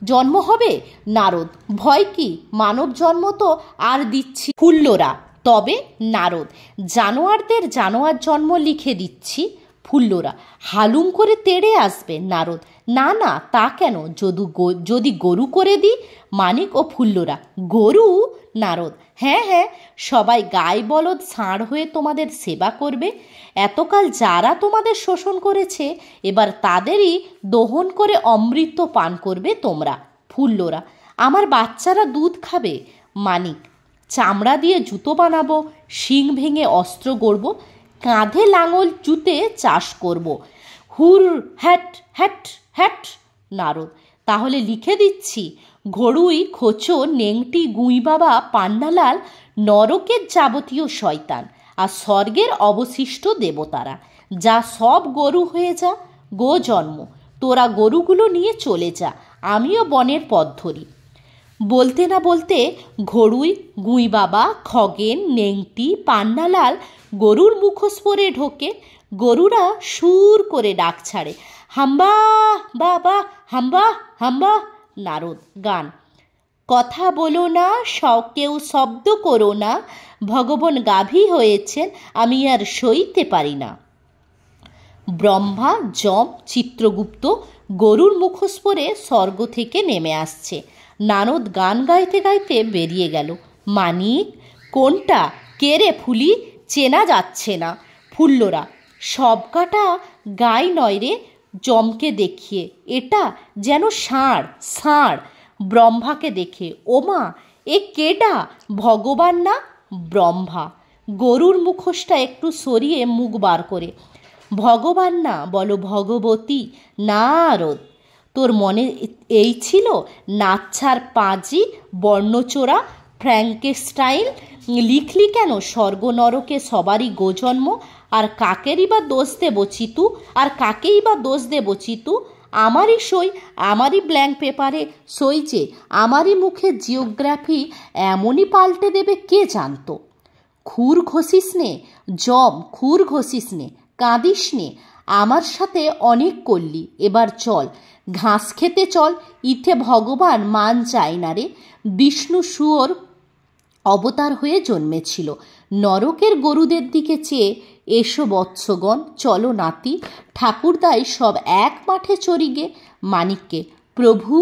A: জন্ম হবে? নারদ: ভয় কি, মানব জন্ম তো আর দিচ্ছি। ফুল্লরা: তবে নারদ, জানোয়ারদের জানোয়ার জন্ম লিখে দিচ্ছি। ফুল্লরা: হালুম করে তেড়ে আসবে। নারদ: না না, তা কেন, যদি গরু করে দিই। মানিক ও ফুল্লরা: গরু? নারদ: হ্যাঁ হ্যাঁ, সবাই গাই বলদ ষাঁড় হয়ে তোমাদের সেবা করবে। এতকাল যারা তোমাদের শোষণ করেছে, এবার তাদেরই দহন করে অমৃত পান করবে তোমরা। ফুল্লরা: আমার বাচ্চারা দুধ খাবে। মানিক: চামড়া দিয়ে জুতো বানাবো, শিং ভেঙে অস্ত্র গড়ব, কাঁধে লাঙল জুতে চাষ করব। হুর হ্যাট হ্যাট হ্যাট। নারদ: তাহলে লিখে দিচ্ছি, ঘড়ুই, খোঁচো, নেংটি, গুঁই বাবা, পান্নালাল নরকের যাবতীয় শয়তান, আর স্বর্গের অবশিষ্ট দেবতারা। যা সব গরু হয়ে যা, গো জন্ম, তোরা গরুগুলো নিয়ে চলে যা, আমিও বনের পথ ধরি। বলতে না বলতে ঘড়ুই, গুঁই বাবা, খগেন, নেংটি, পান্নালাল গরুর মুখোশ পরে ঢোকে। গরুরা সুর করে ডাক ছাড়ে, হাম্বা বাবা, হাম্বা হাম্বা। নারদ: গান: কথা বলো না, কেউ শব্দ করো না, ভগবান গাভী হয়েছেন, আমি আর সইতে পারি না। ব্রহ্মা, যম, চিত্রগুপ্ত গরুর মুখোশ পরে স্বর্গ থেকে নেমে আসছে। নারদ গান গাইতে গাইতে বেরিয়ে গেল। মানিক: কোনটা? কে রে ফুলি, চেনা যাচ্ছে না। ফুল্লরা: সবকাটা গাই নয় রে, যমকে দেখিয়ে, এটা যেন ষাঁড় ষাঁড়। ব্রহ্মাকে দেখে: ওমা, এ কেডা? ভগবান না? ব্রহ্মা গরুর মুখোশটা একটু সরিয়ে মুখ বার করে: ভগবান না, বলো ভগবতী। নারদ: তোর মনে এই ছিল? নাচ্ছার পাঁজি, বর্ণচোরা, ফ্র্যাঙ্কেস্টাইন লিখলি কেন? স্বর্গ নরকে সবারই গোজন্ম, আর কাকেরই বা দোষ দেব চিতু, আর কাকেই বা দোষ দেব চিতু? আমারই সই, আমারই ব্ল্যাঙ্ক পেপারে সই যে, আমারই মুখে জিওগ্রাফি এমনই পাল্টে দেবে কে জানতো। খুর ঘষিস নে যম, খুর ঘষিস নে, কাঁদিস নে, আমার সাথে অনেক করলি, এবার চল ঘাস খেতে চল। ইথে ভগবান মান চায় না রে। বিষ্ণু শুয়োর অবতার হয়ে জন্মেছিল। নরকের গরুদের দিকে চেয়ে, এসো বৎসগণ, চলো নাতি, ঠাকুরদাই সব এক মাঠে চরিগে। মানিককে: প্রভু,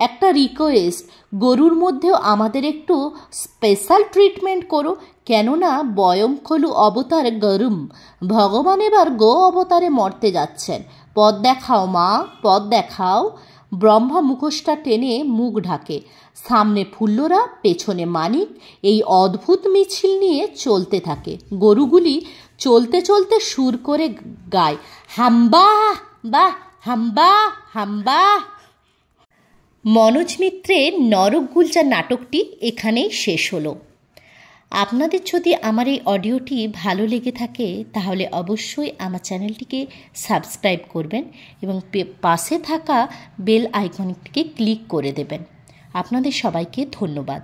A: একটা রিকোয়েস্ট, গরুর মধ্যেও আমাদের একটু স্পেশাল ট্রিটমেন্ট করো, কেননা বয়ংখলু অবতার গরুম, ভগবান এবার গো অবতারে মরতে যাচ্ছেন। পথ দেখাও মা, পথ দেখাও। ব্রহ্মা মুখোশটা টেনে মুখ ঢাকে। সামনে ফুল্লরা, পেছনে মানিক এই অদ্ভুত মিছিল নিয়ে চলতে থাকে। গরুগুলি চলতে চলতে সুর করে গায়, হাম্বা বাহ, হাম্বা হাম্বা। মনোজ মিত্রের নরক গুলজার নাটকটি এখানেই শেষ হলো। আপনাদের যদি আমার এই অডিওটি ভালো লেগে থাকে, তাহলে অবশ্যই আমার চ্যানেলটিকে সাবস্ক্রাইব করবেন এবং পাশে থাকা বেল আইকনটিকে ক্লিক করে দেবেন। আপনাদের সবাইকে ধন্যবাদ।